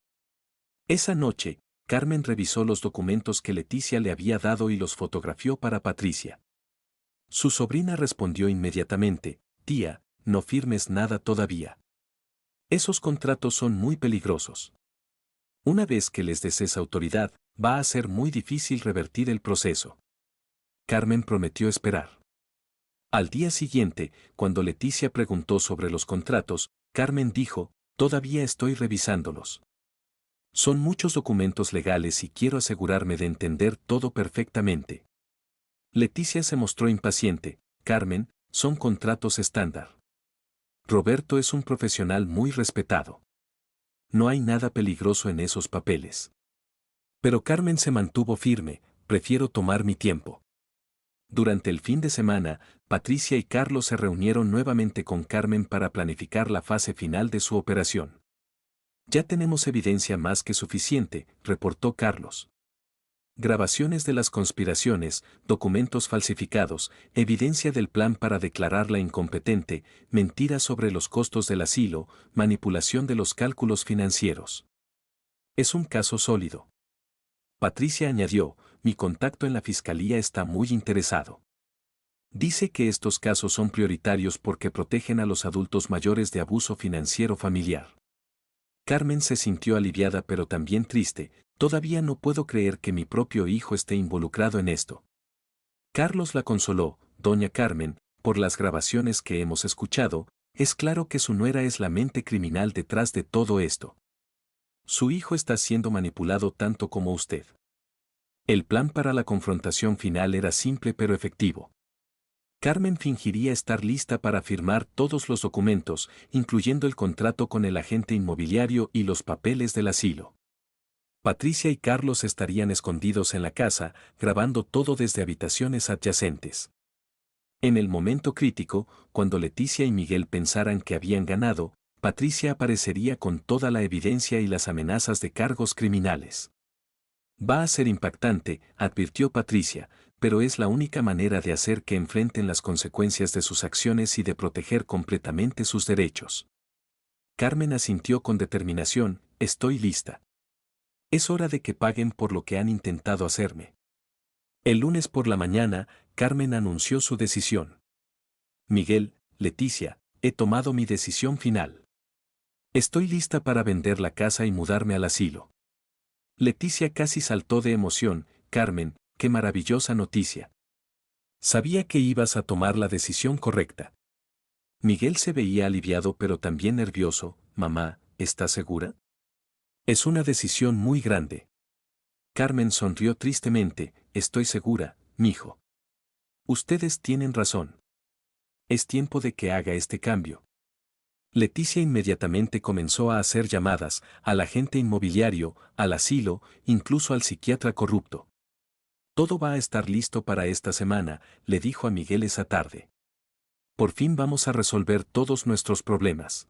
Esa noche, Carmen revisó los documentos que Leticia le había dado y los fotografió para Patricia. Su sobrina respondió inmediatamente, tía, no firmes nada todavía. Esos contratos son muy peligrosos. Una vez que les des esa autoridad, va a ser muy difícil revertir el proceso. Carmen prometió esperar. Al día siguiente, cuando Leticia preguntó sobre los contratos, Carmen dijo, todavía estoy revisándolos. Son muchos documentos legales y quiero asegurarme de entender todo perfectamente. Leticia se mostró impaciente, Carmen, son contratos estándar. Roberto es un profesional muy respetado. No hay nada peligroso en esos papeles. Pero Carmen se mantuvo firme, prefiero tomar mi tiempo. Durante el fin de semana, Patricia y Carlos se reunieron nuevamente con Carmen para planificar la fase final de su operación. Ya tenemos evidencia más que suficiente, reportó Carlos. Grabaciones de las conspiraciones, documentos falsificados, evidencia del plan para declararla incompetente, mentiras sobre los costos del asilo, manipulación de los cálculos financieros. Es un caso sólido. Patricia añadió, mi contacto en la fiscalía está muy interesado. Dice que estos casos son prioritarios porque protegen a los adultos mayores de abuso financiero familiar. Carmen se sintió aliviada pero también triste. Todavía no puedo creer que mi propio hijo esté involucrado en esto. Carlos la consoló. Doña Carmen, por las grabaciones que hemos escuchado, es claro que su nuera es la mente criminal detrás de todo esto. Su hijo está siendo manipulado tanto como usted. El plan para la confrontación final era simple pero efectivo. Carmen fingiría estar lista para firmar todos los documentos, incluyendo el contrato con el agente inmobiliario y los papeles del asilo. Patricia y Carlos estarían escondidos en la casa, grabando todo desde habitaciones adyacentes. En el momento crítico, cuando Leticia y Miguel pensaran que habían ganado, Patricia aparecería con toda la evidencia y las amenazas de cargos criminales. Va a ser impactante, advirtió Patricia, pero es la única manera de hacer que enfrenten las consecuencias de sus acciones y de proteger completamente sus derechos. Carmen asintió con determinación. Estoy lista. Es hora de que paguen por lo que han intentado hacerme. El lunes por la mañana, Carmen anunció su decisión. Miguel, Leticia, he tomado mi decisión final. Estoy lista para vender la casa y mudarme al asilo. Leticia casi saltó de emoción. Carmen, qué maravillosa noticia. Sabía que ibas a tomar la decisión correcta. Miguel se veía aliviado pero también nervioso. Mamá, ¿estás segura? Es una decisión muy grande. Carmen sonrió tristemente. Estoy segura, mijo. Ustedes tienen razón. Es tiempo de que haga este cambio. Leticia inmediatamente comenzó a hacer llamadas al agente inmobiliario, al asilo, incluso al psiquiatra corrupto. Todo va a estar listo para esta semana, le dijo a Miguel esa tarde. Por fin vamos a resolver todos nuestros problemas.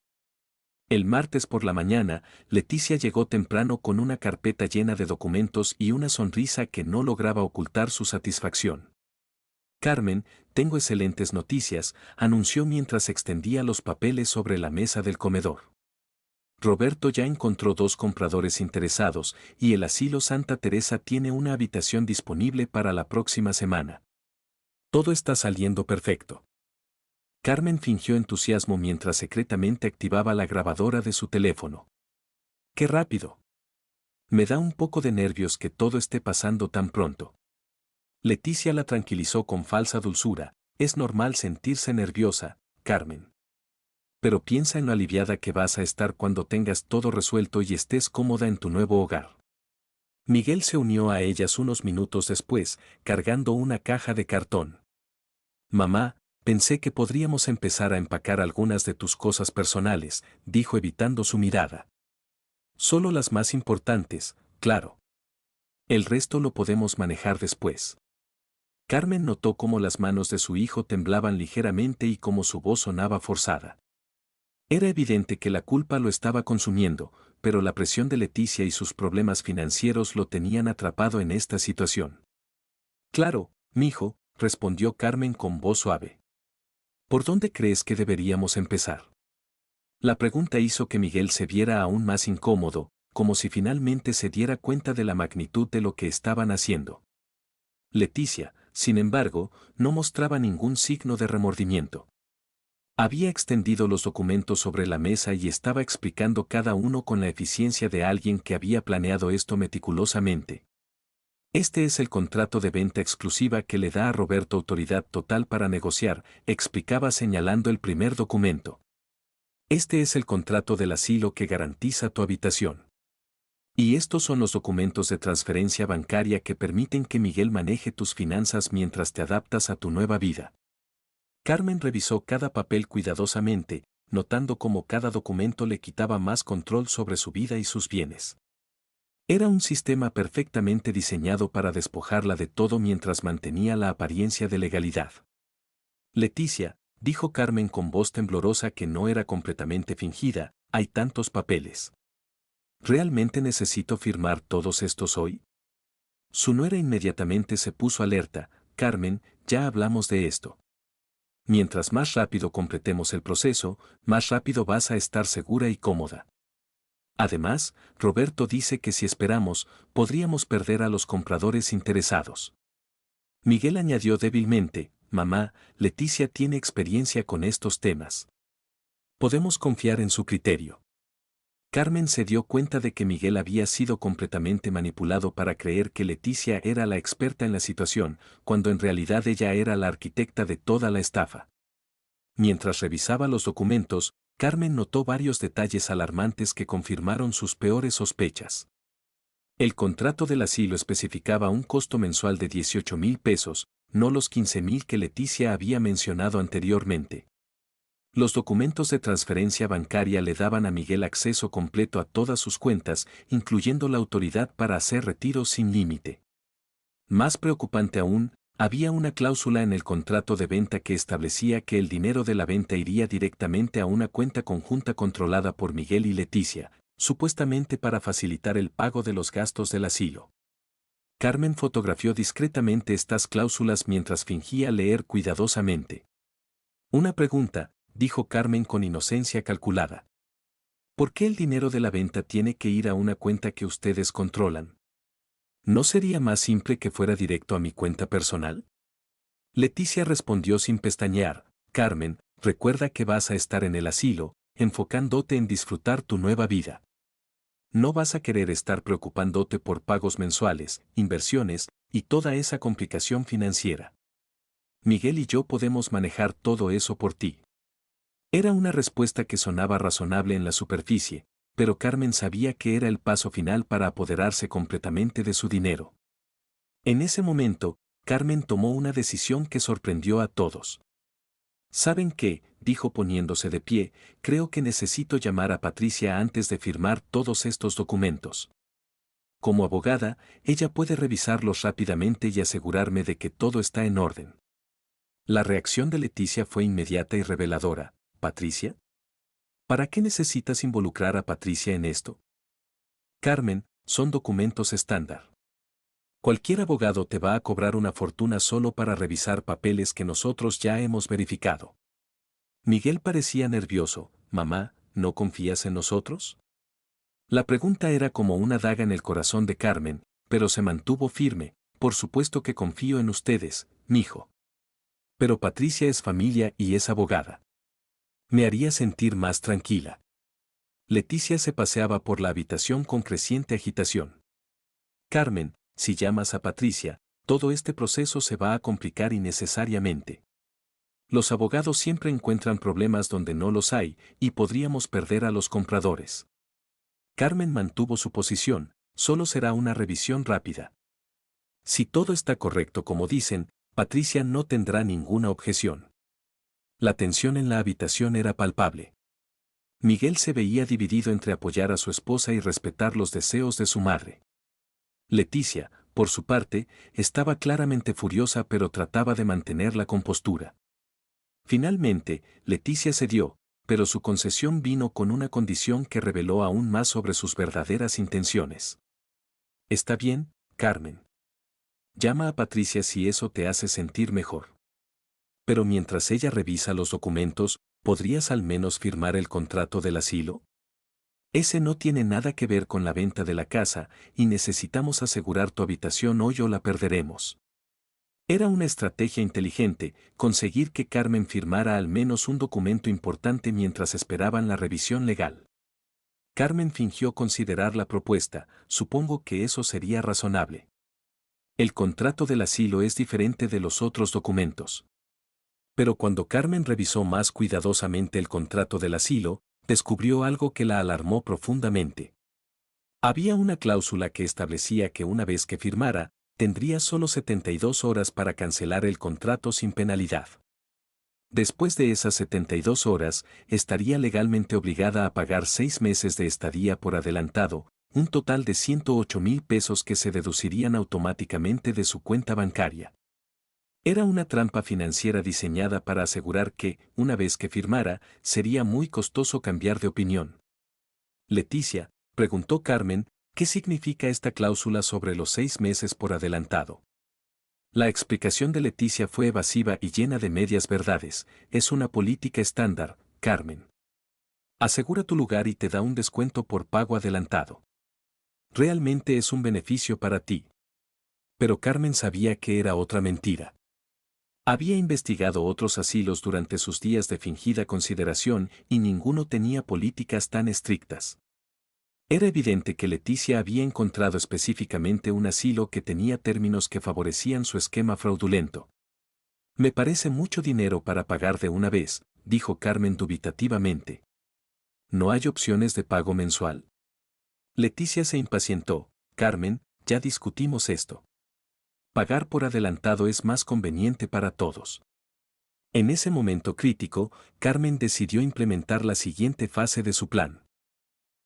El martes por la mañana, Leticia llegó temprano con una carpeta llena de documentos y una sonrisa que no lograba ocultar su satisfacción. Carmen, tengo excelentes noticias, anunció mientras extendía los papeles sobre la mesa del comedor. Roberto ya encontró 2 compradores interesados y el asilo Santa Teresa tiene una habitación disponible para la próxima semana. Todo está saliendo perfecto. Carmen fingió entusiasmo mientras secretamente activaba la grabadora de su teléfono. ¡Qué rápido! Me da un poco de nervios que todo esté pasando tan pronto. Leticia la tranquilizó con falsa dulzura. Es normal sentirse nerviosa, Carmen. Pero piensa en lo aliviada que vas a estar cuando tengas todo resuelto y estés cómoda en tu nuevo hogar. Miguel se unió a ellas unos minutos después, cargando una caja de cartón. Mamá, pensé que podríamos empezar a empacar algunas de tus cosas personales, dijo evitando su mirada. Solo las más importantes, claro. El resto lo podemos manejar después. Carmen notó cómo las manos de su hijo temblaban ligeramente y cómo su voz sonaba forzada. Era evidente que la culpa lo estaba consumiendo, pero la presión de Leticia y sus problemas financieros lo tenían atrapado en esta situación. Claro, mijo, respondió Carmen con voz suave. ¿Por dónde crees que deberíamos empezar? La pregunta hizo que Miguel se viera aún más incómodo, como si finalmente se diera cuenta de la magnitud de lo que estaban haciendo. Leticia, sin embargo, no mostraba ningún signo de remordimiento. Había extendido los documentos sobre la mesa y estaba explicando cada uno con la eficiencia de alguien que había planeado esto meticulosamente. Este es el contrato de venta exclusiva que le da a Roberto autoridad total para negociar, explicaba señalando el primer documento. Este es el contrato del asilo que garantiza tu habitación. Y estos son los documentos de transferencia bancaria que permiten que Miguel maneje tus finanzas mientras te adaptas a tu nueva vida. Carmen revisó cada papel cuidadosamente, notando cómo cada documento le quitaba más control sobre su vida y sus bienes. Era un sistema perfectamente diseñado para despojarla de todo mientras mantenía la apariencia de legalidad. Leticia, dijo Carmen con voz temblorosa que no era completamente fingida, hay tantos papeles. ¿Realmente necesito firmar todos estos hoy? Su nuera inmediatamente se puso alerta. Carmen, ya hablamos de esto. Mientras más rápido completemos el proceso, más rápido vas a estar segura y cómoda. Además, Roberto dice que si esperamos, podríamos perder a los compradores interesados. Miguel añadió débilmente, mamá, Leticia tiene experiencia con estos temas. Podemos confiar en su criterio. Carmen se dio cuenta de que Miguel había sido completamente manipulado para creer que Leticia era la experta en la situación, cuando en realidad ella era la arquitecta de toda la estafa. Mientras revisaba los documentos, Carmen notó varios detalles alarmantes que confirmaron sus peores sospechas. El contrato del asilo especificaba un costo mensual de 18,000 pesos, no los 15,000 que Leticia había mencionado anteriormente. Los documentos de transferencia bancaria le daban a Miguel acceso completo a todas sus cuentas, incluyendo la autoridad para hacer retiros sin límite. Más preocupante aún, había una cláusula en el contrato de venta que establecía que el dinero de la venta iría directamente a una cuenta conjunta controlada por Miguel y Leticia, supuestamente para facilitar el pago de los gastos del asilo. Carmen fotografió discretamente estas cláusulas mientras fingía leer cuidadosamente. Una pregunta, dijo Carmen con inocencia calculada. ¿Por qué el dinero de la venta tiene que ir a una cuenta que ustedes controlan? ¿No sería más simple que fuera directo a mi cuenta personal? Leticia respondió sin pestañear, Carmen, recuerda que vas a estar en el asilo, enfocándote en disfrutar tu nueva vida. No vas a querer estar preocupándote por pagos mensuales, inversiones y toda esa complicación financiera. Miguel y yo podemos manejar todo eso por ti. Era una respuesta que sonaba razonable en la superficie, pero Carmen sabía que era el paso final para apoderarse completamente de su dinero. En ese momento, Carmen tomó una decisión que sorprendió a todos. ¿Saben qué?, dijo poniéndose de pie, creo que necesito llamar a Patricia antes de firmar todos estos documentos. Como abogada, ella puede revisarlos rápidamente y asegurarme de que todo está en orden. La reacción de Leticia fue inmediata y reveladora. ¿Patricia? ¿Para qué necesitas involucrar a Patricia en esto? Carmen, son documentos estándar. Cualquier abogado te va a cobrar una fortuna solo para revisar papeles que nosotros ya hemos verificado. Miguel parecía nervioso. Mamá, ¿no confías en nosotros? La pregunta era como una daga en el corazón de Carmen, pero se mantuvo firme. Por supuesto que confío en ustedes, mijo. Pero Patricia es familia y es abogada. Me haría sentir más tranquila. Leticia se paseaba por la habitación con creciente agitación. Carmen, si llamas a Patricia, todo este proceso se va a complicar innecesariamente. Los abogados siempre encuentran problemas donde no los hay, y podríamos perder a los compradores. Carmen mantuvo su posición, solo será una revisión rápida. Si todo está correcto como dicen, Patricia no tendrá ninguna objeción. La tensión en la habitación era palpable. Miguel se veía dividido entre apoyar a su esposa y respetar los deseos de su madre. Leticia, por su parte, estaba claramente furiosa pero trataba de mantener la compostura. Finalmente, Leticia cedió, pero su concesión vino con una condición que reveló aún más sobre sus verdaderas intenciones. Está bien, Carmen. Llama a Patricia si eso te hace sentir mejor. Pero mientras ella revisa los documentos, ¿podrías al menos firmar el contrato del asilo? Ese no tiene nada que ver con la venta de la casa, y necesitamos asegurar tu habitación hoy o la perderemos. Era una estrategia inteligente, conseguir que Carmen firmara al menos un documento importante mientras esperaban la revisión legal. Carmen fingió considerar la propuesta, supongo que eso sería razonable. El contrato del asilo es diferente de los otros documentos. Pero cuando Carmen revisó más cuidadosamente el contrato del asilo, descubrió algo que la alarmó profundamente. Había una cláusula que establecía que una vez que firmara, tendría solo 72 horas para cancelar el contrato sin penalidad. Después de esas 72 horas, estaría legalmente obligada a pagar 6 meses de estadía por adelantado, un total de 108,000 pesos que se deducirían automáticamente de su cuenta bancaria. Era una trampa financiera diseñada para asegurar que, una vez que firmara, sería muy costoso cambiar de opinión. Leticia, preguntó Carmen, ¿qué significa esta cláusula sobre los 6 meses por adelantado? La explicación de Leticia fue evasiva y llena de medias verdades. Es una política estándar, Carmen. Asegura tu lugar y te da un descuento por pago adelantado. Realmente es un beneficio para ti. Pero Carmen sabía que era otra mentira. Había investigado otros asilos durante sus días de fingida consideración y ninguno tenía políticas tan estrictas. Era evidente que Leticia había encontrado específicamente un asilo que tenía términos que favorecían su esquema fraudulento. Me parece mucho dinero para pagar de una vez, dijo Carmen dubitativamente. ¿No hay opciones de pago mensual? Leticia se impacientó. Carmen, ya discutimos esto. Pagar por adelantado es más conveniente para todos. En ese momento crítico, Carmen decidió implementar la siguiente fase de su plan.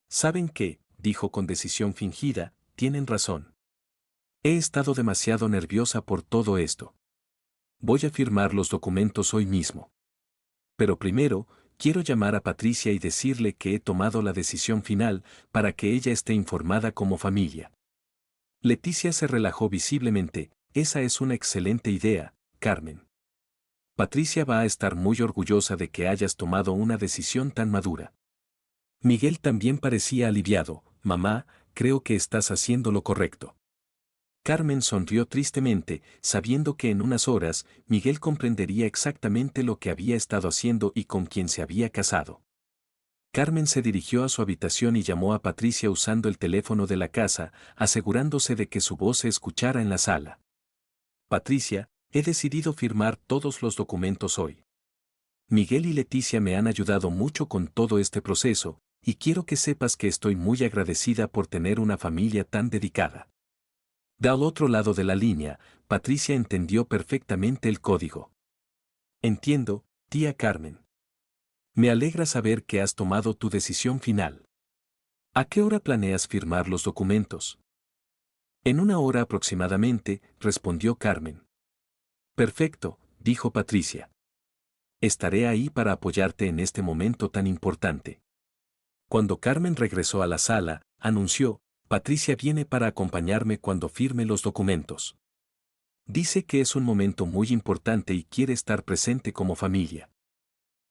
¿Saben qué?, dijo con decisión fingida, tienen razón. He estado demasiado nerviosa por todo esto. Voy a firmar los documentos hoy mismo. Pero primero, quiero llamar a Patricia y decirle que he tomado la decisión final para que ella esté informada como familia. Leticia se relajó visiblemente. Esa es una excelente idea, Carmen. Patricia va a estar muy orgullosa de que hayas tomado una decisión tan madura. Miguel también parecía aliviado. Mamá, creo que estás haciendo lo correcto. Carmen sonrió tristemente, sabiendo que en unas horas Miguel comprendería exactamente lo que había estado haciendo y con quién se había casado. Carmen se dirigió a su habitación y llamó a Patricia usando el teléfono de la casa, asegurándose de que su voz se escuchara en la sala. Patricia, he decidido firmar todos los documentos hoy. Miguel y Leticia me han ayudado mucho con todo este proceso, y quiero que sepas que estoy muy agradecida por tener una familia tan dedicada. Del otro lado de la línea, Patricia entendió perfectamente el código. Entiendo, tía Carmen. Me alegra saber que has tomado tu decisión final. ¿A qué hora planeas firmar los documentos? En una hora aproximadamente, respondió Carmen. Perfecto, dijo Patricia. Estaré ahí para apoyarte en este momento tan importante. Cuando Carmen regresó a la sala, anunció, Patricia viene para acompañarme cuando firme los documentos. Dice que es un momento muy importante y quiere estar presente como familia.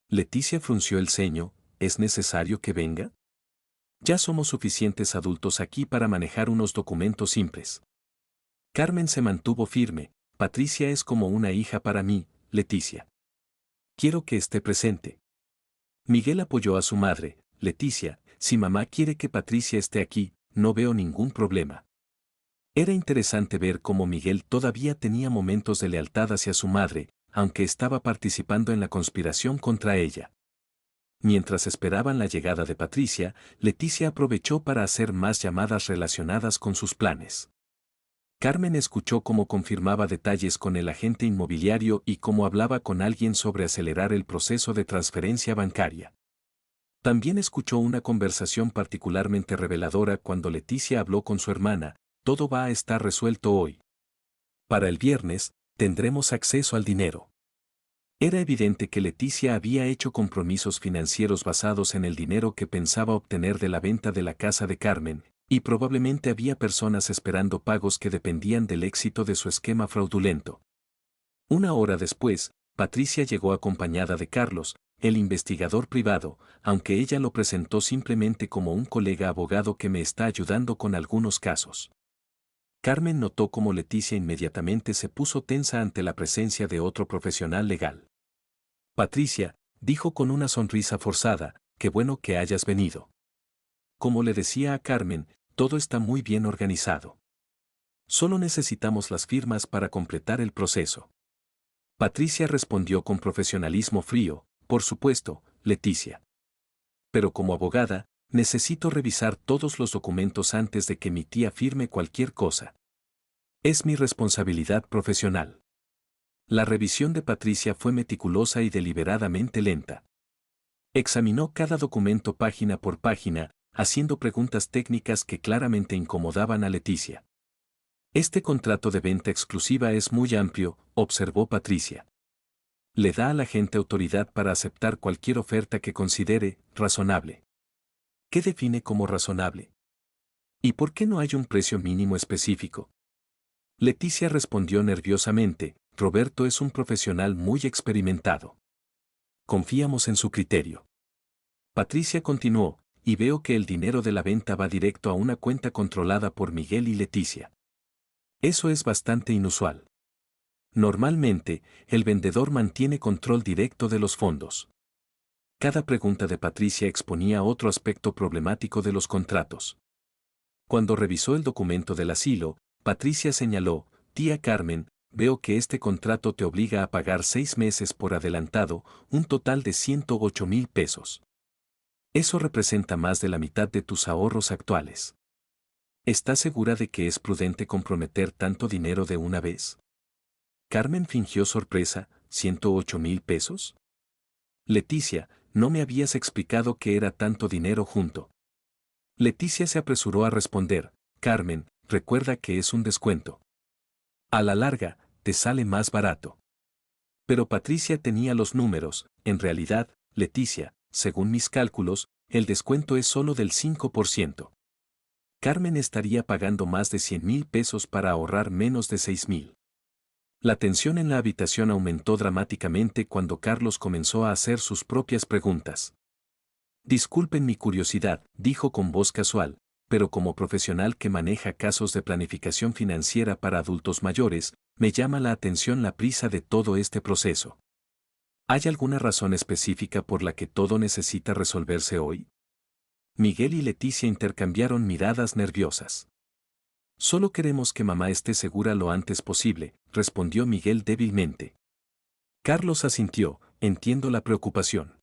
Leticia frunció el ceño, ¿es necesario que venga? Ya somos suficientes adultos aquí para manejar unos documentos simples. Carmen se mantuvo firme, Patricia es como una hija para mí, Leticia. Quiero que esté presente. Miguel apoyó a su madre, Leticia, si mamá quiere que Patricia esté aquí, no veo ningún problema. Era interesante ver cómo Miguel todavía tenía momentos de lealtad hacia su madre, aunque estaba participando en la conspiración contra ella. Mientras esperaban la llegada de Patricia, Leticia aprovechó para hacer más llamadas relacionadas con sus planes. Carmen escuchó cómo confirmaba detalles con el agente inmobiliario y cómo hablaba con alguien sobre acelerar el proceso de transferencia bancaria. También escuchó una conversación particularmente reveladora cuando Leticia habló con su hermana, todo va a estar resuelto hoy. Para el viernes, tendremos acceso al dinero. Era evidente que Leticia había hecho compromisos financieros basados en el dinero que pensaba obtener de la venta de la casa de Carmen, y probablemente había personas esperando pagos que dependían del éxito de su esquema fraudulento. Una hora después, Patricia llegó acompañada de Carlos, el investigador privado, aunque ella lo presentó simplemente como un colega abogado que me está ayudando con algunos casos. Carmen notó cómo Leticia inmediatamente se puso tensa ante la presencia de otro profesional legal. Patricia, dijo con una sonrisa forzada, qué bueno que hayas venido. Como le decía a Carmen, todo está muy bien organizado. Solo necesitamos las firmas para completar el proceso. Patricia respondió con profesionalismo frío, por supuesto, Leticia. Pero como abogada, necesito revisar todos los documentos antes de que mi tía firme cualquier cosa. Es mi responsabilidad profesional. La revisión de Patricia fue meticulosa y deliberadamente lenta. Examinó cada documento página por página, haciendo preguntas técnicas que claramente incomodaban a Leticia. Este contrato de venta exclusiva es muy amplio, observó Patricia. Le da a la gente autoridad para aceptar cualquier oferta que considere razonable. ¿Qué define como razonable? ¿Y por qué no hay un precio mínimo específico? Leticia respondió nerviosamente, Roberto es un profesional muy experimentado. Confiamos en su criterio. Patricia continuó, y veo que el dinero de la venta va directo a una cuenta controlada por Miguel y Leticia. Eso es bastante inusual. Normalmente, el vendedor mantiene control directo de los fondos. Cada pregunta de Patricia exponía otro aspecto problemático de los contratos. Cuando revisó el documento del asilo, Patricia señaló: «Tía Carmen, veo que este contrato te obliga a pagar 6 meses por adelantado, un total de 108,000 pesos. Eso representa más de la mitad de tus ahorros actuales. ¿Estás segura de que es prudente comprometer tanto dinero de una vez?» Carmen fingió sorpresa. ¿108,000 pesos? Leticia, no me habías explicado que era tanto dinero junto. Leticia se apresuró a responder: Carmen, recuerda que es un descuento. A la larga, te sale más barato. Pero Patricia tenía los números. En realidad, Leticia, según mis cálculos, el descuento es solo del 5%. Carmen estaría pagando más de 100,000 pesos para ahorrar menos de 6,000. La tensión en la habitación aumentó dramáticamente cuando Carlos comenzó a hacer sus propias preguntas. Disculpen mi curiosidad, dijo con voz casual, pero como profesional que maneja casos de planificación financiera para adultos mayores, me llama la atención la prisa de todo este proceso. ¿Hay alguna razón específica por la que todo necesita resolverse hoy? Miguel y Leticia intercambiaron miradas nerviosas. Solo queremos que mamá esté segura lo antes posible, respondió Miguel débilmente. Carlos asintió: entiendo la preocupación.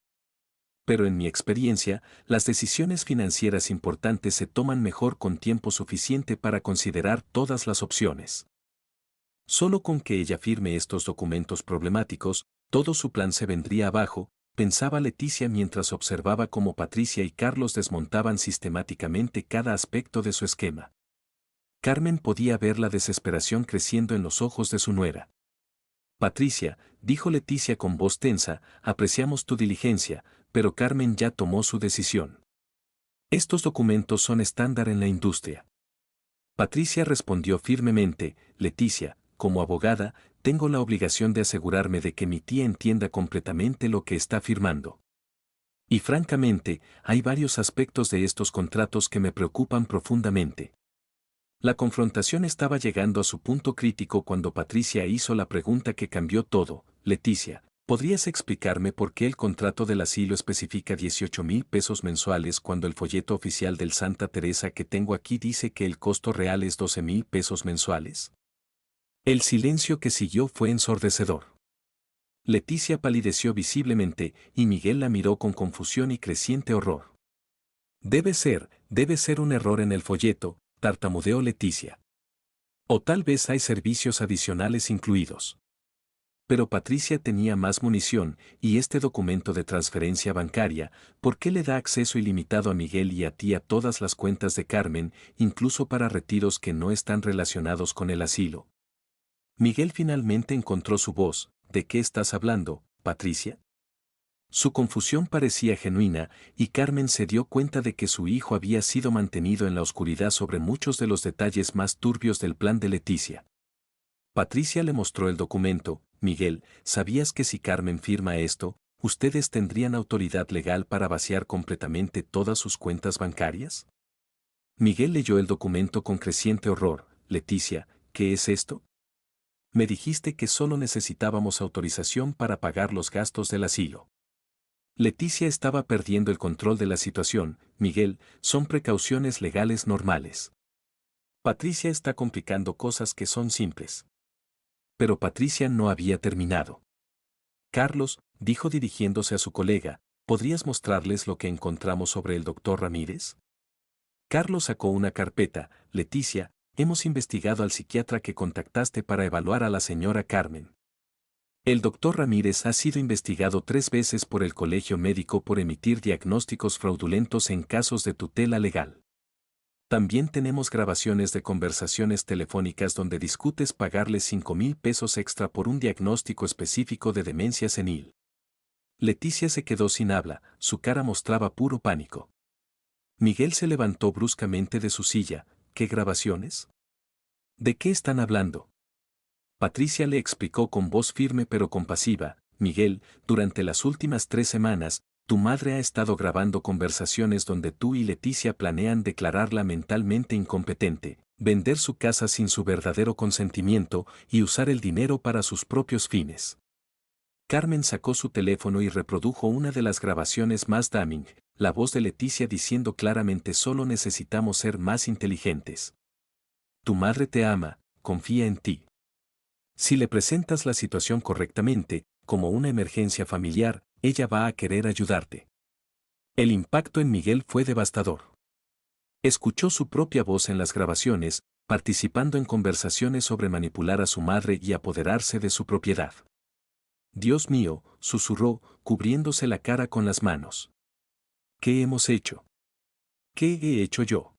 Pero en mi experiencia, las decisiones financieras importantes se toman mejor con tiempo suficiente para considerar todas las opciones. Solo con que ella firme estos documentos problemáticos, todo su plan se vendría abajo, pensaba Leticia mientras observaba cómo Patricia y Carlos desmontaban sistemáticamente cada aspecto de su esquema. Carmen podía ver la desesperación creciendo en los ojos de su nuera. Patricia, dijo Leticia con voz tensa, apreciamos tu diligencia, pero Carmen ya tomó su decisión. Estos documentos son estándar en la industria. Patricia respondió firmemente: Leticia, como abogada, tengo la obligación de asegurarme de que mi tía entienda completamente lo que está firmando. Y francamente, hay varios aspectos de estos contratos que me preocupan profundamente. La confrontación estaba llegando a su punto crítico cuando Patricia hizo la pregunta que cambió todo: Leticia, ¿podrías explicarme por qué el contrato del asilo especifica 18,000 pesos mensuales cuando el folleto oficial del Santa Teresa que tengo aquí dice que el costo real es 12,000 pesos mensuales? El silencio que siguió fue ensordecedor. Leticia palideció visiblemente y Miguel la miró con confusión y creciente horror. Debe ser un error en el folleto, tartamudeó Leticia. O tal vez hay servicios adicionales incluidos. Pero Patricia tenía más munición, y este documento de transferencia bancaria, ¿por qué le da acceso ilimitado a Miguel y a ti a todas las cuentas de Carmen, incluso para retiros que no están relacionados con el asilo? Miguel finalmente encontró su voz: ¿de qué estás hablando, Patricia? Su confusión parecía genuina, y Carmen se dio cuenta de que su hijo había sido mantenido en la oscuridad sobre muchos de los detalles más turbios del plan de Leticia. Patricia le mostró el documento. Miguel, ¿sabías que si Carmen firma esto, ustedes tendrían autoridad legal para vaciar completamente todas sus cuentas bancarias? Miguel leyó el documento con creciente horror. Leticia, ¿qué es esto? Me dijiste que solo necesitábamos autorización para pagar los gastos del asilo. Leticia estaba perdiendo el control de la situación. Miguel, son precauciones legales normales. Patricia está complicando cosas que son simples. Pero Patricia no había terminado. Carlos, dijo dirigiéndose a su colega, ¿podrías mostrarles lo que encontramos sobre el doctor Ramírez? Carlos sacó una carpeta. Leticia, hemos investigado al psiquiatra que contactaste para evaluar a la señora Carmen. El doctor Ramírez ha sido investigado 3 veces por el Colegio Médico por emitir diagnósticos fraudulentos en casos de tutela legal. También tenemos grabaciones de conversaciones telefónicas donde discutes pagarle 5,000 pesos extra por un diagnóstico específico de demencia senil. Leticia se quedó sin habla, su cara mostraba puro pánico. Miguel se levantó bruscamente de su silla. ¿Qué grabaciones? ¿De qué están hablando? Patricia le explicó con voz firme pero compasiva: Miguel, durante las últimas 3 semanas, tu madre ha estado grabando conversaciones donde tú y Leticia planean declararla mentalmente incompetente, vender su casa sin su verdadero consentimiento y usar el dinero para sus propios fines. Carmen sacó su teléfono y reprodujo una de las grabaciones más damning, la voz de Leticia diciendo claramente: solo necesitamos ser más inteligentes. Tu madre te ama, confía en ti. Si le presentas la situación correctamente, como una emergencia familiar, ella va a querer ayudarte. El impacto en Miguel fue devastador. Escuchó su propia voz en las grabaciones, participando en conversaciones sobre manipular a su madre y apoderarse de su propiedad. Dios mío, susurró, cubriéndose la cara con las manos. ¿Qué hemos hecho? ¿Qué he hecho yo?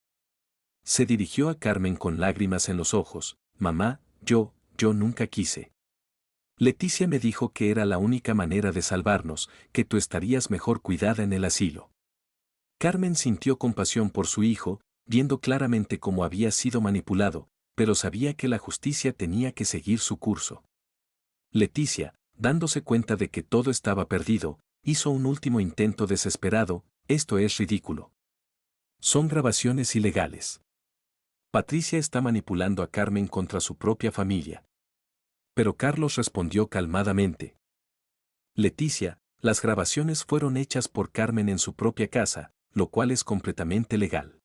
Se dirigió a Carmen con lágrimas en los ojos. Mamá, yo nunca quise. Leticia me dijo que era la única manera de salvarnos, que tú estarías mejor cuidada en el asilo. Carmen sintió compasión por su hijo, viendo claramente cómo había sido manipulado, pero sabía que la justicia tenía que seguir su curso. Leticia, dándose cuenta de que todo estaba perdido, hizo un último intento desesperado: esto es ridículo. Son grabaciones ilegales. Patricia está manipulando a Carmen contra su propia familia. Pero Carlos respondió calmadamente: Leticia, las grabaciones fueron hechas por Carmen en su propia casa, lo cual es completamente legal.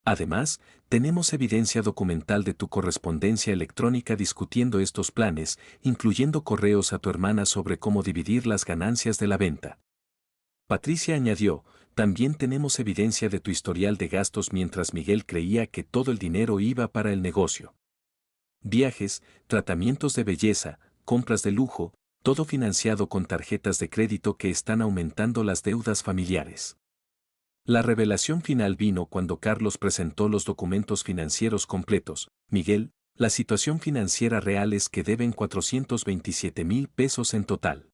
Además, tenemos evidencia documental de tu correspondencia electrónica discutiendo estos planes, incluyendo correos a tu hermana sobre cómo dividir las ganancias de la venta. Patricia añadió: también tenemos evidencia de tu historial de gastos mientras Miguel creía que todo el dinero iba para el negocio. Viajes, tratamientos de belleza, compras de lujo, todo financiado con tarjetas de crédito que están aumentando las deudas familiares. La revelación final vino cuando Carlos presentó los documentos financieros completos. Miguel, la situación financiera real es que deben 427,000 pesos en total.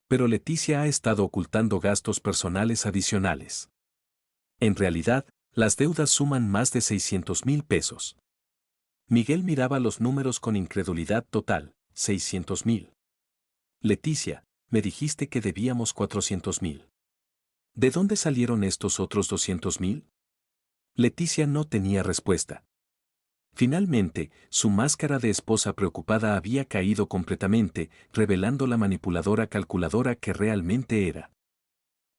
Pero Leticia ha estado ocultando gastos personales adicionales. En realidad, las deudas suman más de 600,000 pesos. Miguel miraba los números con incredulidad total. 600,000. Leticia, me dijiste que debíamos 400,000. ¿De dónde salieron estos otros 200,000? Leticia no tenía respuesta. Finalmente, su máscara de esposa preocupada había caído completamente, revelando la manipuladora calculadora que realmente era.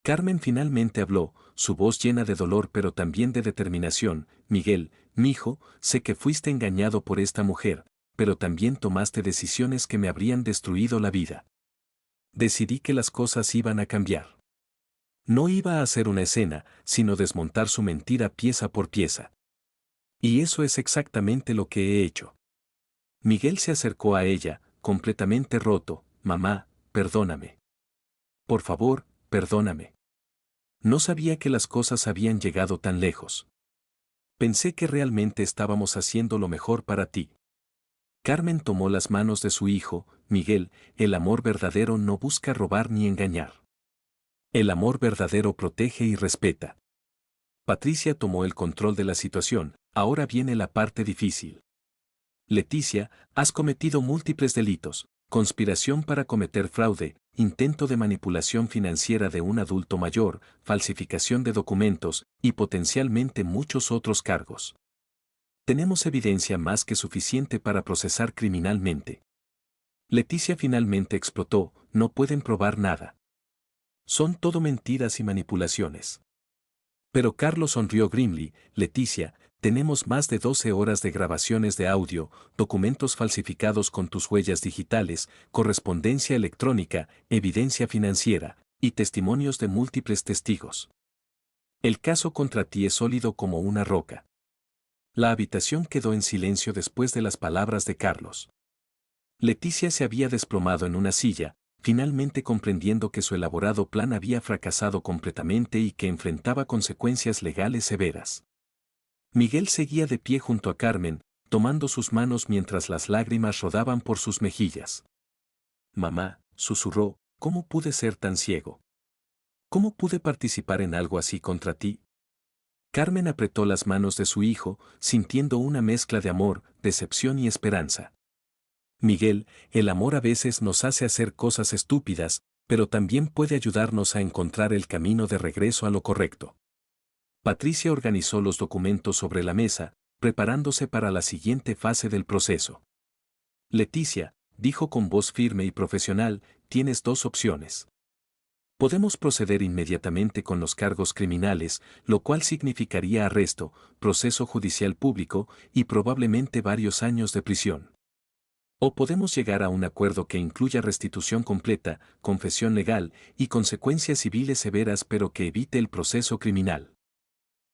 Carmen finalmente habló, su voz llena de dolor pero también de determinación: Miguel, mijo, sé que fuiste engañado por esta mujer, pero también tomaste decisiones que me habrían destruido la vida. Decidí que las cosas iban a cambiar. No iba a hacer una escena, sino desmontar su mentira pieza por pieza. Y eso es exactamente lo que he hecho. Miguel se acercó a ella, completamente roto. Mamá, perdóname. Por favor, perdóname. No sabía que las cosas habían llegado tan lejos. Pensé que realmente estábamos haciendo lo mejor para ti. Carmen tomó las manos de su hijo. Miguel, el amor verdadero no busca robar ni engañar. El amor verdadero protege y respeta. Patricia tomó el control de la situación. Ahora viene la parte difícil. Leticia, has cometido múltiples delitos: conspiración para cometer fraude, intento de manipulación financiera de un adulto mayor, falsificación de documentos, y potencialmente muchos otros cargos. Tenemos evidencia más que suficiente para procesar criminalmente. Leticia finalmente explotó: no pueden probar nada. Son todo mentiras y manipulaciones. Pero Carlos sonrió grimly. Leticia, tenemos más de 12 horas de grabaciones de audio, documentos falsificados con tus huellas digitales, correspondencia electrónica, evidencia financiera, y testimonios de múltiples testigos. El caso contra ti es sólido como una roca. La habitación quedó en silencio después de las palabras de Carlos. Leticia se había desplomado en una silla, finalmente comprendiendo que su elaborado plan había fracasado completamente y que enfrentaba consecuencias legales severas. Miguel seguía de pie junto a Carmen, tomando sus manos mientras las lágrimas rodaban por sus mejillas. Mamá, susurró, ¿cómo pude ser tan ciego? ¿Cómo pude participar en algo así contra ti? Carmen apretó las manos de su hijo, sintiendo una mezcla de amor, decepción y esperanza. Miguel, el amor a veces nos hace hacer cosas estúpidas, pero también puede ayudarnos a encontrar el camino de regreso a lo correcto. Patricia organizó los documentos sobre la mesa, preparándose para la siguiente fase del proceso. Leticia, dijo con voz firme y profesional, tienes dos opciones. Podemos proceder inmediatamente con los cargos criminales, lo cual significaría arresto, proceso judicial público y probablemente varios años de prisión. O podemos llegar a un acuerdo que incluya restitución completa, confesión legal y consecuencias civiles severas pero que evite el proceso criminal.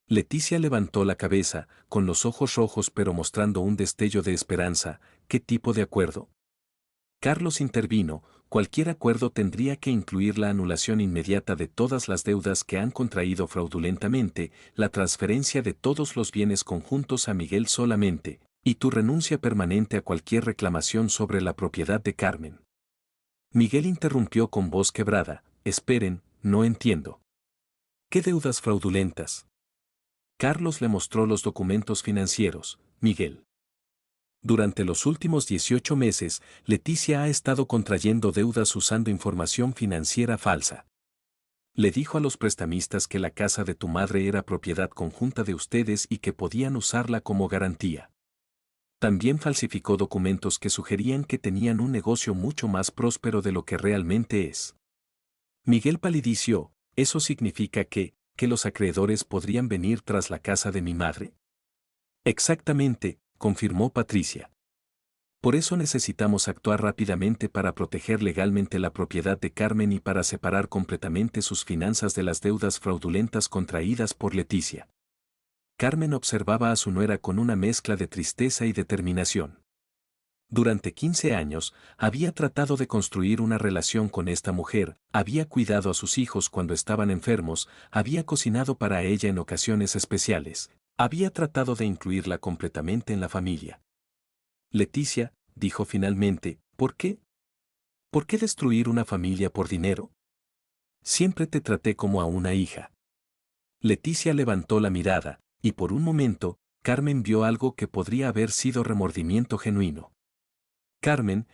Leticia levantó la cabeza, con los ojos rojos pero mostrando un destello de esperanza. ¿Qué tipo de acuerdo? Carlos intervino, cualquier acuerdo tendría que incluir la anulación inmediata de todas las deudas que han contraído fraudulentamente, la transferencia de todos los bienes conjuntos a Miguel solamente, y tu renuncia permanente a cualquier reclamación sobre la propiedad de Carmen. Miguel interrumpió con voz quebrada, esperen, no entiendo. ¿Qué deudas fraudulentas? Carlos le mostró los documentos financieros. Miguel. Durante los últimos 18 meses, Leticia ha estado contrayendo deudas usando información financiera falsa. Le dijo a los prestamistas que la casa de tu madre era propiedad conjunta de ustedes y que podían usarla como garantía. También falsificó documentos que sugerían que tenían un negocio mucho más próspero de lo que realmente es. Miguel palideció. ¿Eso significa que los acreedores podrían venir tras la casa de mi madre? Exactamente, confirmó Patricia. Por eso necesitamos actuar rápidamente para proteger legalmente la propiedad de Carmen y para separar completamente sus finanzas de las deudas fraudulentas contraídas por Leticia. Carmen observaba a su nuera con una mezcla de tristeza y determinación. Durante 15 años, había tratado de construir una relación con esta mujer, había cuidado a sus hijos cuando estaban enfermos, había cocinado para ella en ocasiones especiales, había tratado de incluirla completamente en la familia. Leticia, dijo finalmente, ¿por qué? ¿Por qué destruir una familia por dinero? Siempre te traté como a una hija. Leticia levantó la mirada, y por un momento, Carmen vio algo que podría haber sido remordimiento genuino. Carmen,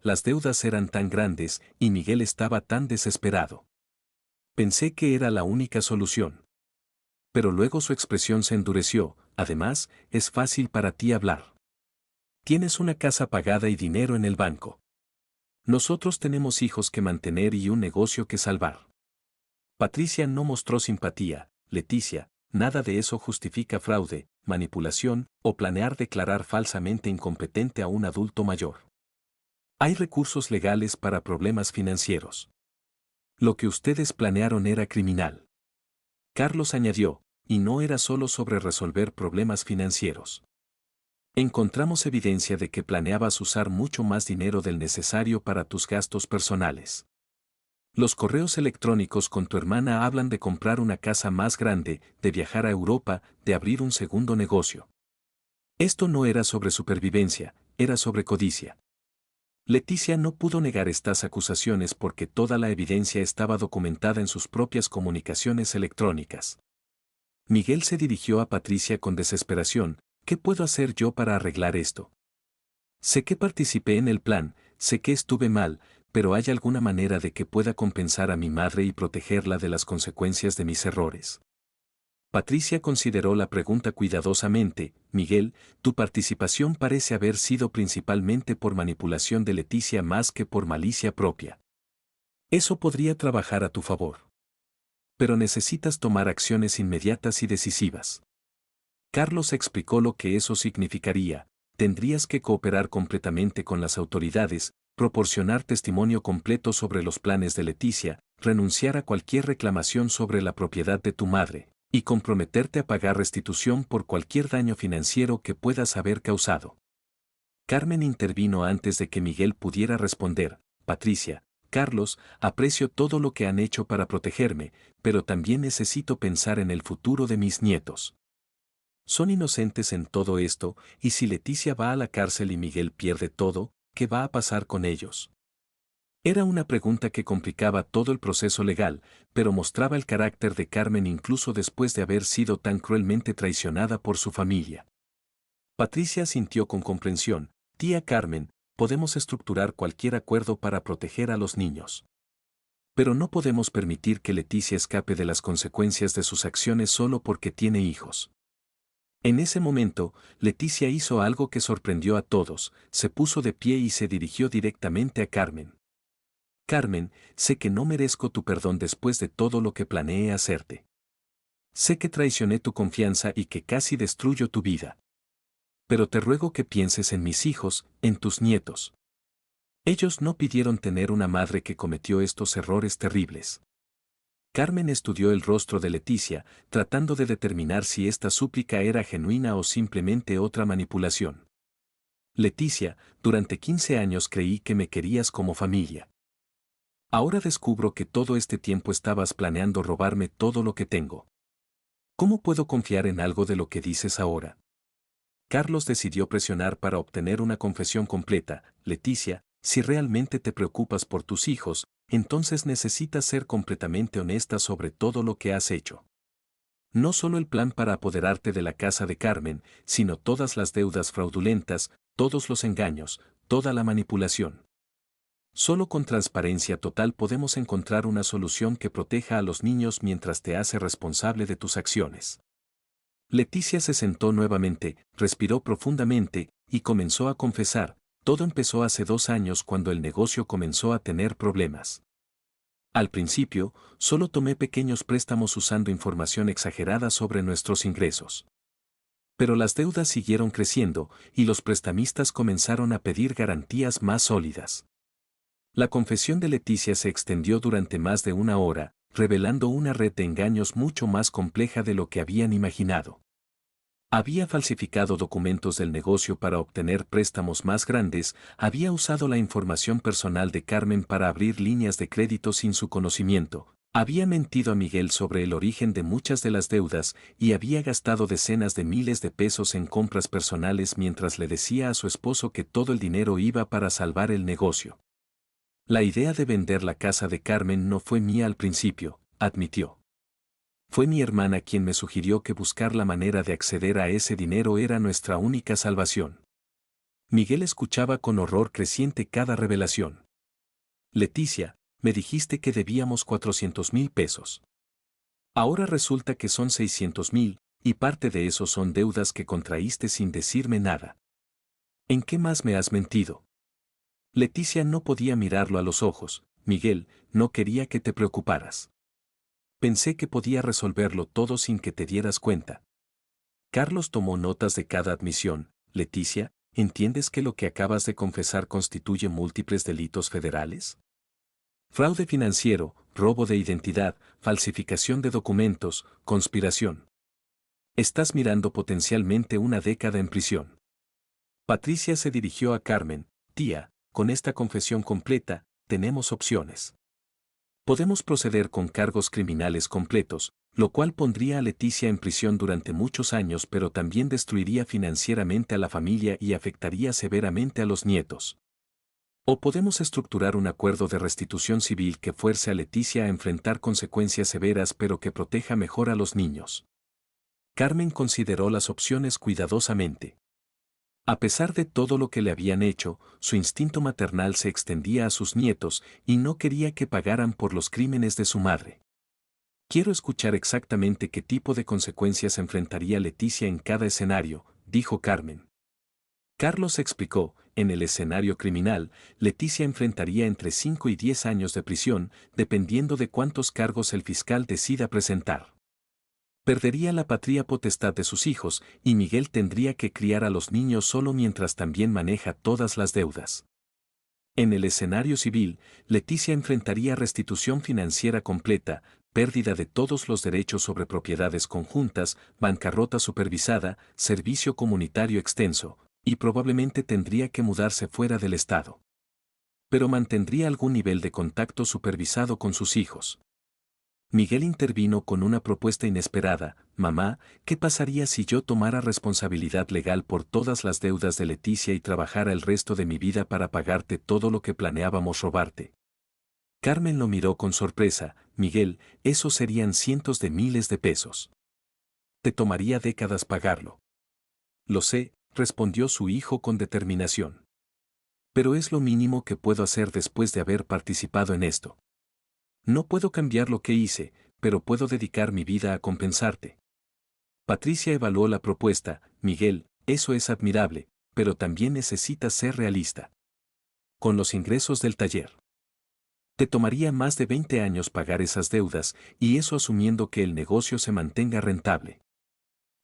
las deudas eran tan grandes y Miguel estaba tan desesperado. Pensé que era la única solución. Pero luego su expresión se endureció, además, es fácil para ti hablar. Tienes una casa pagada y dinero en el banco. Nosotros tenemos hijos que mantener y un negocio que salvar. Patricia no mostró simpatía. Leticia, nada de eso justifica fraude, manipulación o planear declarar falsamente incompetente a un adulto mayor. Hay recursos legales para problemas financieros. Lo que ustedes planearon era criminal. Carlos añadió, y no era solo sobre resolver problemas financieros. Encontramos evidencia de que planeabas usar mucho más dinero del necesario para tus gastos personales. Los correos electrónicos con tu hermana hablan de comprar una casa más grande, de viajar a Europa, de abrir un segundo negocio. Esto no era sobre supervivencia, era sobre codicia. Leticia no pudo negar estas acusaciones porque toda la evidencia estaba documentada en sus propias comunicaciones electrónicas. Miguel se dirigió a Patricia con desesperación. ¿Qué puedo hacer yo para arreglar esto? Sé que participé en el plan, sé que estuve mal, pero ¿hay alguna manera de que pueda compensar a mi madre y protegerla de las consecuencias de mis errores? Patricia consideró la pregunta cuidadosamente. Miguel, tu participación parece haber sido principalmente por manipulación de Leticia más que por malicia propia. Eso podría trabajar a tu favor. Pero necesitas tomar acciones inmediatas y decisivas. Carlos explicó lo que eso significaría. Tendrías que cooperar completamente con las autoridades, proporcionar testimonio completo sobre los planes de Leticia, renunciar a cualquier reclamación sobre la propiedad de tu madre, y comprometerte a pagar restitución por cualquier daño financiero que puedas haber causado. Carmen intervino antes de que Miguel pudiera responder. Patricia, Carlos, aprecio todo lo que han hecho para protegerme, pero también necesito pensar en el futuro de mis nietos. Son inocentes en todo esto, y si Leticia va a la cárcel y Miguel pierde todo, ¿qué va a pasar con ellos? Era una pregunta que complicaba todo el proceso legal, pero mostraba el carácter de Carmen incluso después de haber sido tan cruelmente traicionada por su familia. Patricia sintió con comprensión. Tía Carmen, podemos estructurar cualquier acuerdo para proteger a los niños. Pero no podemos permitir que Leticia escape de las consecuencias de sus acciones solo porque tiene hijos. En ese momento, Leticia hizo algo que sorprendió a todos, se puso de pie y se dirigió directamente a Carmen. Carmen, sé que no merezco tu perdón después de todo lo que planeé hacerte. Sé que traicioné tu confianza y que casi destruyo tu vida. Pero te ruego que pienses en mis hijos, en tus nietos. Ellos no pidieron tener una madre que cometió estos errores terribles. Carmen estudió el rostro de Leticia, tratando de determinar si esta súplica era genuina o simplemente otra manipulación. Leticia, durante 15 años creí que me querías como familia. Ahora descubro que todo este tiempo estabas planeando robarme todo lo que tengo. ¿Cómo puedo confiar en algo de lo que dices ahora? Carlos decidió presionar para obtener una confesión completa. Leticia, si realmente te preocupas por tus hijos, entonces necesitas ser completamente honesta sobre todo lo que has hecho. No solo el plan para apoderarte de la casa de Carmen, sino todas las deudas fraudulentas, todos los engaños, toda la manipulación. Solo con transparencia total podemos encontrar una solución que proteja a los niños mientras te hace responsable de tus acciones. Leticia se sentó nuevamente, respiró profundamente, y comenzó a confesar. Todo empezó hace 2 años cuando el negocio comenzó a tener problemas. Al principio, solo tomé pequeños préstamos usando información exagerada sobre nuestros ingresos. Pero las deudas siguieron creciendo, y los prestamistas comenzaron a pedir garantías más sólidas. La confesión de Leticia se extendió durante más de una hora, revelando una red de engaños mucho más compleja de lo que habían imaginado. Había falsificado documentos del negocio para obtener préstamos más grandes, había usado la información personal de Carmen para abrir líneas de crédito sin su conocimiento, había mentido a Miguel sobre el origen de muchas de las deudas y había gastado decenas de miles de pesos en compras personales mientras le decía a su esposo que todo el dinero iba para salvar el negocio. La idea de vender la casa de Carmen no fue mía al principio, admitió. Fue mi hermana quien me sugirió que buscar la manera de acceder a ese dinero era nuestra única salvación. Miguel escuchaba con horror creciente cada revelación. Leticia, me dijiste que debíamos 400,000 pesos. Ahora resulta que son 600,000, y parte de eso son deudas que contraíste sin decirme nada. ¿En qué más me has mentido? Leticia no podía mirarlo a los ojos. Miguel, no quería que te preocuparas. Pensé que podía resolverlo todo sin que te dieras cuenta. Carlos tomó notas de cada admisión. Leticia, ¿entiendes que lo que acabas de confesar constituye múltiples delitos federales? Fraude financiero, robo de identidad, falsificación de documentos, conspiración. Estás mirando potencialmente una década en prisión. Patricia se dirigió a Carmen. Tía, con esta confesión completa, tenemos opciones. Podemos proceder con cargos criminales completos, lo cual pondría a Leticia en prisión durante muchos años, pero también destruiría financieramente a la familia y afectaría severamente a los nietos. O podemos estructurar un acuerdo de restitución civil que fuerce a Leticia a enfrentar consecuencias severas pero que proteja mejor a los niños. Carmen consideró las opciones cuidadosamente. A pesar de todo lo que le habían hecho, su instinto maternal se extendía a sus nietos y no quería que pagaran por los crímenes de su madre. Quiero escuchar exactamente qué tipo de consecuencias enfrentaría Leticia en cada escenario, dijo Carmen. Carlos explicó, en el escenario criminal, Leticia enfrentaría entre 5 y 10 años de prisión, dependiendo de cuántos cargos el fiscal decida presentar. Perdería la patria potestad de sus hijos, y Miguel tendría que criar a los niños solo mientras también maneja todas las deudas. En el escenario civil, Leticia enfrentaría restitución financiera completa, pérdida de todos los derechos sobre propiedades conjuntas, bancarrota supervisada, servicio comunitario extenso, y probablemente tendría que mudarse fuera del estado. Pero mantendría algún nivel de contacto supervisado con sus hijos. Miguel intervino con una propuesta inesperada. Mamá, ¿qué pasaría si yo tomara responsabilidad legal por todas las deudas de Leticia y trabajara el resto de mi vida para pagarte todo lo que planeábamos robarte? Carmen lo miró con sorpresa. Miguel, eso serían cientos de miles de pesos. Te tomaría décadas pagarlo. Lo sé, respondió su hijo con determinación. Pero es lo mínimo que puedo hacer después de haber participado en esto. No puedo cambiar lo que hice, pero puedo dedicar mi vida a compensarte. Patricia evaluó la propuesta. Miguel, eso es admirable, pero también necesitas ser realista. Con los ingresos del taller, te tomaría más de 20 años pagar esas deudas, y eso asumiendo que el negocio se mantenga rentable.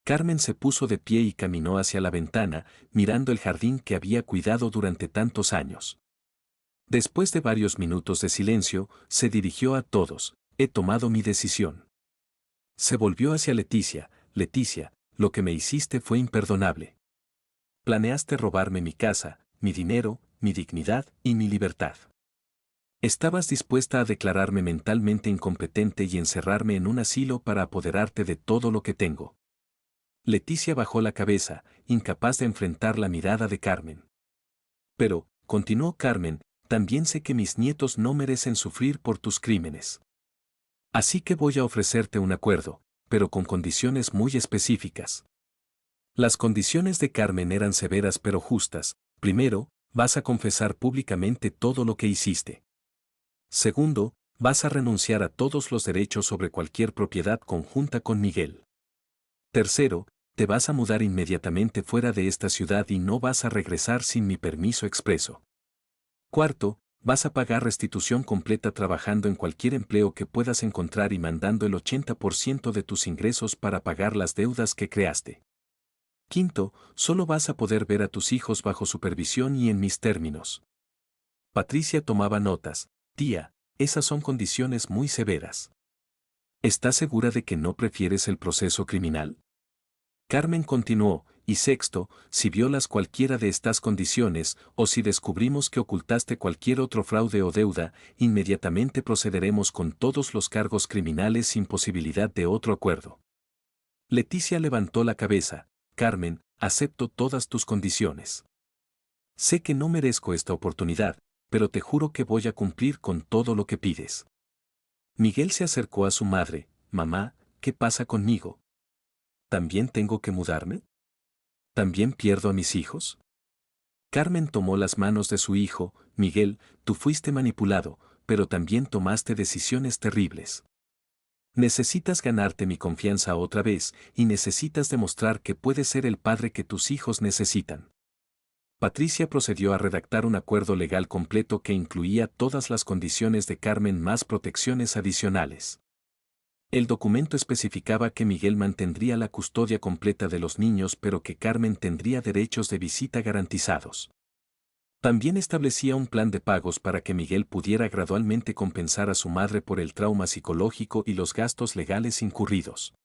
Carmen se puso de pie y caminó hacia la ventana, mirando el jardín que había cuidado durante tantos años. Después de varios minutos de silencio, se dirigió a todos. He tomado mi decisión. Se volvió hacia Leticia. Leticia, lo que me hiciste fue imperdonable. Planeaste robarme mi casa, mi dinero, mi dignidad y mi libertad. Estabas dispuesta a declararme mentalmente incompetente y encerrarme en un asilo para apoderarte de todo lo que tengo. Leticia bajó la cabeza, incapaz de enfrentar la mirada de Carmen. Pero, continuó Carmen, también sé que mis nietos no merecen sufrir por tus crímenes. Así que voy a ofrecerte un acuerdo, pero con condiciones muy específicas. Las condiciones de Carmen eran severas pero justas. Primero, vas a confesar públicamente todo lo que hiciste. Segundo, vas a renunciar a todos los derechos sobre cualquier propiedad conjunta con Miguel. Tercero, te vas a mudar inmediatamente fuera de esta ciudad y no vas a regresar sin mi permiso expreso. Cuarto, vas a pagar restitución completa trabajando en cualquier empleo que puedas encontrar y mandando el 80% de tus ingresos para pagar las deudas que creaste. Quinto, solo vas a poder ver a tus hijos bajo supervisión y en mis términos. Patricia tomaba notas. Tía, esas son condiciones muy severas. ¿Estás segura de que no prefieres el proceso criminal? Carmen continuó, y sexto, si violas cualquiera de estas condiciones, o si descubrimos que ocultaste cualquier otro fraude o deuda, inmediatamente procederemos con todos los cargos criminales sin posibilidad de otro acuerdo. Leticia levantó la cabeza. Carmen, acepto todas tus condiciones. Sé que no merezco esta oportunidad, pero te juro que voy a cumplir con todo lo que pides. Miguel se acercó a su madre. Mamá, ¿qué pasa conmigo? ¿También tengo que mudarme? ¿También pierdo a mis hijos? Carmen tomó las manos de su hijo. Miguel, tú fuiste manipulado, pero también tomaste decisiones terribles. Necesitas ganarte mi confianza otra vez, y necesitas demostrar que puedes ser el padre que tus hijos necesitan. Patricia procedió a redactar un acuerdo legal completo que incluía todas las condiciones de Carmen más protecciones adicionales. El documento especificaba que Miguel mantendría la custodia completa de los niños pero que Carmen tendría derechos de visita garantizados. También establecía un plan de pagos para que Miguel pudiera gradualmente compensar a su madre por el trauma psicológico y los gastos legales incurridos.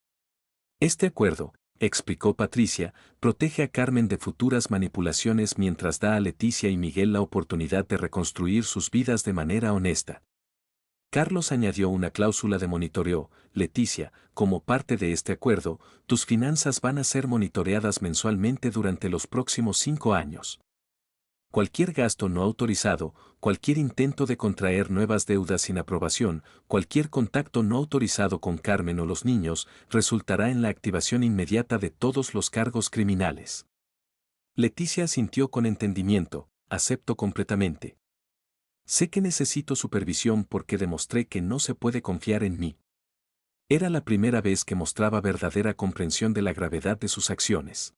Este acuerdo, explicó Patricia, protege a Carmen de futuras manipulaciones mientras da a Leticia y Miguel la oportunidad de reconstruir sus vidas de manera honesta. Carlos añadió una cláusula de monitoreo. Leticia, como parte de este acuerdo, tus finanzas van a ser monitoreadas mensualmente durante los próximos 5 años. Cualquier gasto no autorizado, cualquier intento de contraer nuevas deudas sin aprobación, cualquier contacto no autorizado con Carmen o los niños, resultará en la activación inmediata de todos los cargos criminales. Leticia asintió con entendimiento. Acepto completamente. Sé que necesito supervisión porque demostré que no se puede confiar en mí. Era la primera vez que mostraba verdadera comprensión de la gravedad de sus acciones.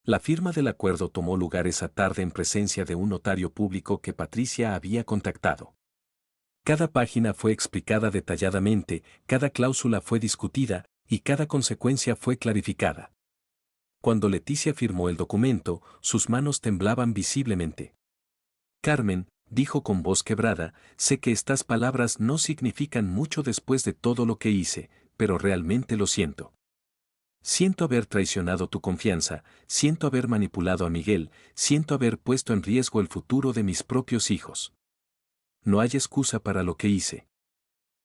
La firma del acuerdo tomó lugar esa tarde en presencia de un notario público que Patricia había contactado. Cada página fue explicada detalladamente, cada cláusula fue discutida, y cada consecuencia fue clarificada. Cuando Leticia firmó el documento, sus manos temblaban visiblemente. Carmen, dijo con voz quebrada, sé que estas palabras no significan mucho después de todo lo que hice, pero realmente lo siento. Siento haber traicionado tu confianza, siento haber manipulado a Miguel, siento haber puesto en riesgo el futuro de mis propios hijos. No hay excusa para lo que hice.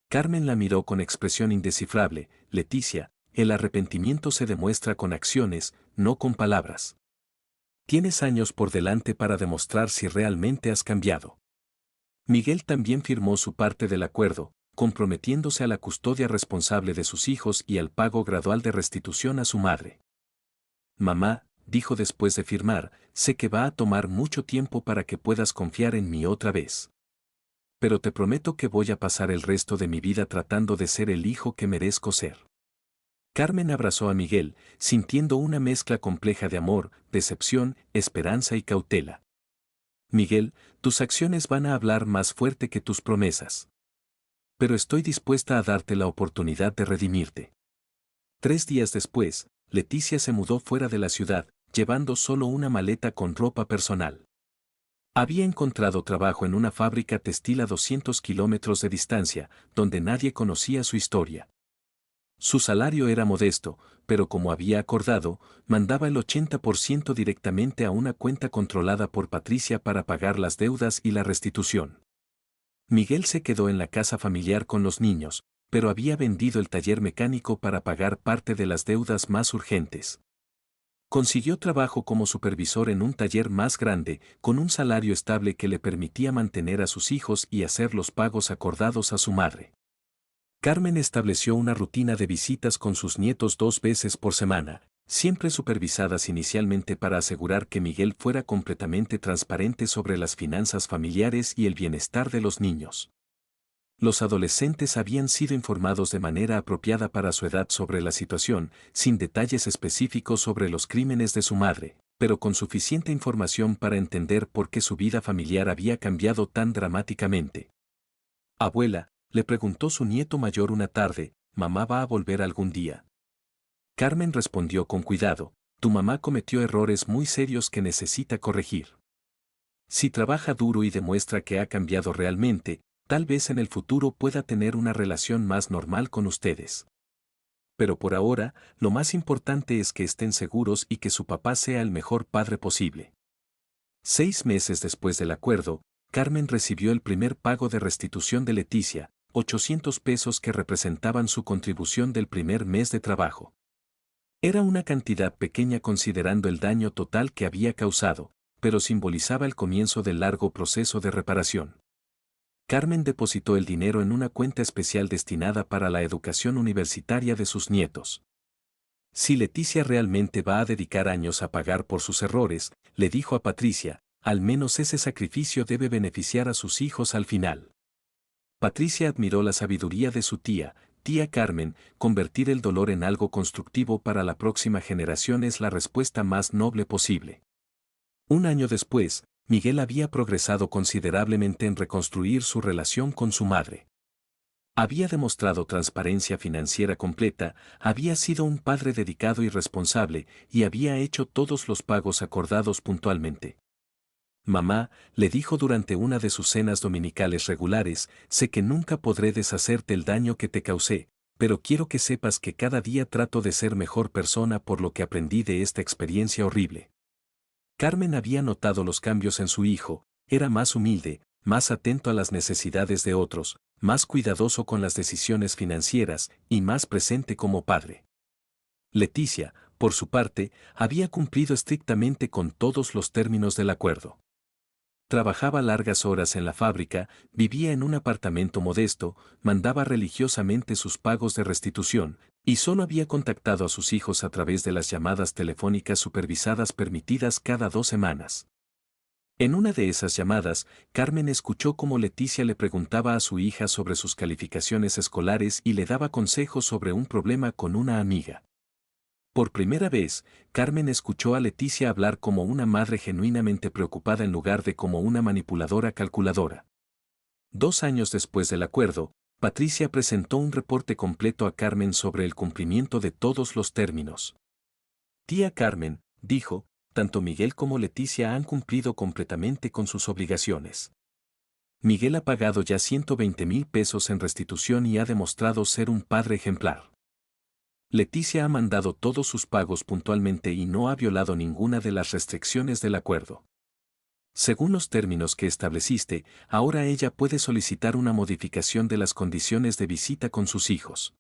Carmen la miró con expresión indescifrable. Leticia, el arrepentimiento se demuestra con acciones, no con palabras. Tienes años por delante para demostrar si realmente has cambiado. Miguel también firmó su parte del acuerdo, comprometiéndose a la custodia responsable de sus hijos y al pago gradual de restitución a su madre. Mamá, dijo después de firmar, sé que va a tomar mucho tiempo para que puedas confiar en mí otra vez. Pero te prometo que voy a pasar el resto de mi vida tratando de ser el hijo que merezco ser. Carmen abrazó a Miguel, sintiendo una mezcla compleja de amor, decepción, esperanza y cautela. Miguel, tus acciones van a hablar más fuerte que tus promesas. Pero estoy dispuesta a darte la oportunidad de redimirte. 3 días después, Leticia se mudó fuera de la ciudad, llevando solo una maleta con ropa personal. Había encontrado trabajo en una fábrica textil a 200 kilómetros de distancia, donde nadie conocía su historia. Su salario era modesto, pero como había acordado, mandaba el 80% directamente a una cuenta controlada por Patricia para pagar las deudas y la restitución. Miguel se quedó en la casa familiar con los niños, pero había vendido el taller mecánico para pagar parte de las deudas más urgentes. Consiguió trabajo como supervisor en un taller más grande, con un salario estable que le permitía mantener a sus hijos y hacer los pagos acordados a su madre. Carmen estableció una rutina de visitas con sus nietos 2 veces por semana, siempre supervisadas inicialmente para asegurar que Miguel fuera completamente transparente sobre las finanzas familiares y el bienestar de los niños. Los adolescentes habían sido informados de manera apropiada para su edad sobre la situación, sin detalles específicos sobre los crímenes de su madre, pero con suficiente información para entender por qué su vida familiar había cambiado tan dramáticamente. Abuela, le preguntó su nieto mayor una tarde, ¿mamá va a volver algún día? Carmen respondió con cuidado, tu mamá cometió errores muy serios que necesita corregir. Si trabaja duro y demuestra que ha cambiado realmente, tal vez en el futuro pueda tener una relación más normal con ustedes. Pero por ahora, lo más importante es que estén seguros y que su papá sea el mejor padre posible. 6 meses después del acuerdo, Carmen recibió el primer pago de restitución de Leticia, 800 pesos que representaban su contribución del primer mes de trabajo. Era una cantidad pequeña considerando el daño total que había causado, pero simbolizaba el comienzo del largo proceso de reparación. Carmen depositó el dinero en una cuenta especial destinada para la educación universitaria de sus nietos. Si Leticia realmente va a dedicar años a pagar por sus errores, le dijo a Patricia, al menos ese sacrificio debe beneficiar a sus hijos al final. Patricia admiró la sabiduría de su tía Carmen, convertir el dolor en algo constructivo para la próxima generación es la respuesta más noble posible. Un año después, Miguel había progresado considerablemente en reconstruir su relación con su madre. Había demostrado transparencia financiera completa, había sido un padre dedicado y responsable, y había hecho todos los pagos acordados puntualmente. Mamá, le dijo durante una de sus cenas dominicales regulares, sé que nunca podré deshacerte el daño que te causé, pero quiero que sepas que cada día trato de ser mejor persona por lo que aprendí de esta experiencia horrible. Carmen había notado los cambios en su hijo, era más humilde, más atento a las necesidades de otros, más cuidadoso con las decisiones financieras y más presente como padre. Leticia, por su parte, había cumplido estrictamente con todos los términos del acuerdo. Trabajaba largas horas en la fábrica, vivía en un apartamento modesto, mandaba religiosamente sus pagos de restitución, y solo había contactado a sus hijos a través de las llamadas telefónicas supervisadas permitidas cada 2 semanas. En una de esas llamadas, Carmen escuchó cómo Leticia le preguntaba a su hija sobre sus calificaciones escolares y le daba consejos sobre un problema con una amiga. Por primera vez, Carmen escuchó a Leticia hablar como una madre genuinamente preocupada en lugar de como una manipuladora calculadora. 2 años después del acuerdo, Patricia presentó un reporte completo a Carmen sobre el cumplimiento de todos los términos. Tía Carmen, dijo, tanto Miguel como Leticia han cumplido completamente con sus obligaciones. Miguel ha pagado ya 120,000 pesos en restitución y ha demostrado ser un padre ejemplar. Leticia ha mandado todos sus pagos puntualmente y no ha violado ninguna de las restricciones del acuerdo. Según los términos que estableciste, ahora ella puede solicitar una modificación de las condiciones de visita con sus hijos.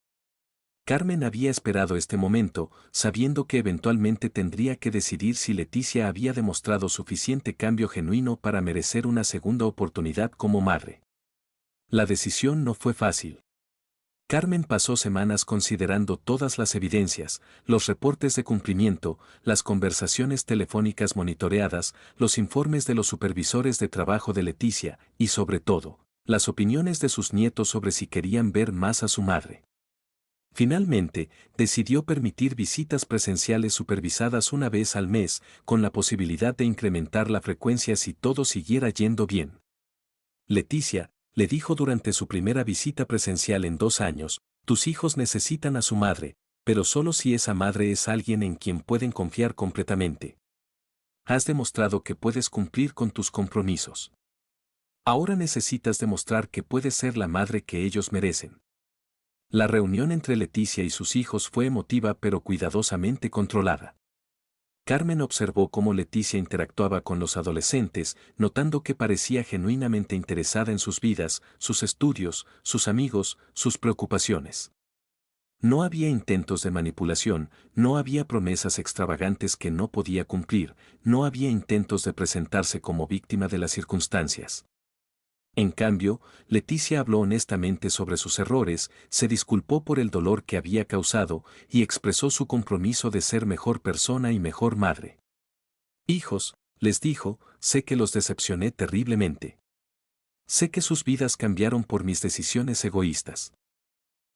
Carmen había esperado este momento, sabiendo que eventualmente tendría que decidir si Leticia había demostrado suficiente cambio genuino para merecer una segunda oportunidad como madre. La decisión no fue fácil. Carmen pasó semanas considerando todas las evidencias, los reportes de cumplimiento, las conversaciones telefónicas monitoreadas, los informes de los supervisores de trabajo de Leticia y, sobre todo, las opiniones de sus nietos sobre si querían ver más a su madre. Finalmente, decidió permitir visitas presenciales supervisadas una vez al mes, con la posibilidad de incrementar la frecuencia si todo siguiera yendo bien. Leticia, le dijo durante su primera visita presencial en 2 años, tus hijos necesitan a su madre, pero solo si esa madre es alguien en quien pueden confiar completamente. Has demostrado que puedes cumplir con tus compromisos. Ahora necesitas demostrar que puedes ser la madre que ellos merecen. La reunión entre Leticia y sus hijos fue emotiva pero cuidadosamente controlada. Carmen observó cómo Leticia interactuaba con los adolescentes, notando que parecía genuinamente interesada en sus vidas, sus estudios, sus amigos, sus preocupaciones. No había intentos de manipulación, no había promesas extravagantes que no podía cumplir, no había intentos de presentarse como víctima de las circunstancias. En cambio, Leticia habló honestamente sobre sus errores, se disculpó por el dolor que había causado y expresó su compromiso de ser mejor persona y mejor madre. Hijos, les dijo, sé que los decepcioné terriblemente. Sé que sus vidas cambiaron por mis decisiones egoístas.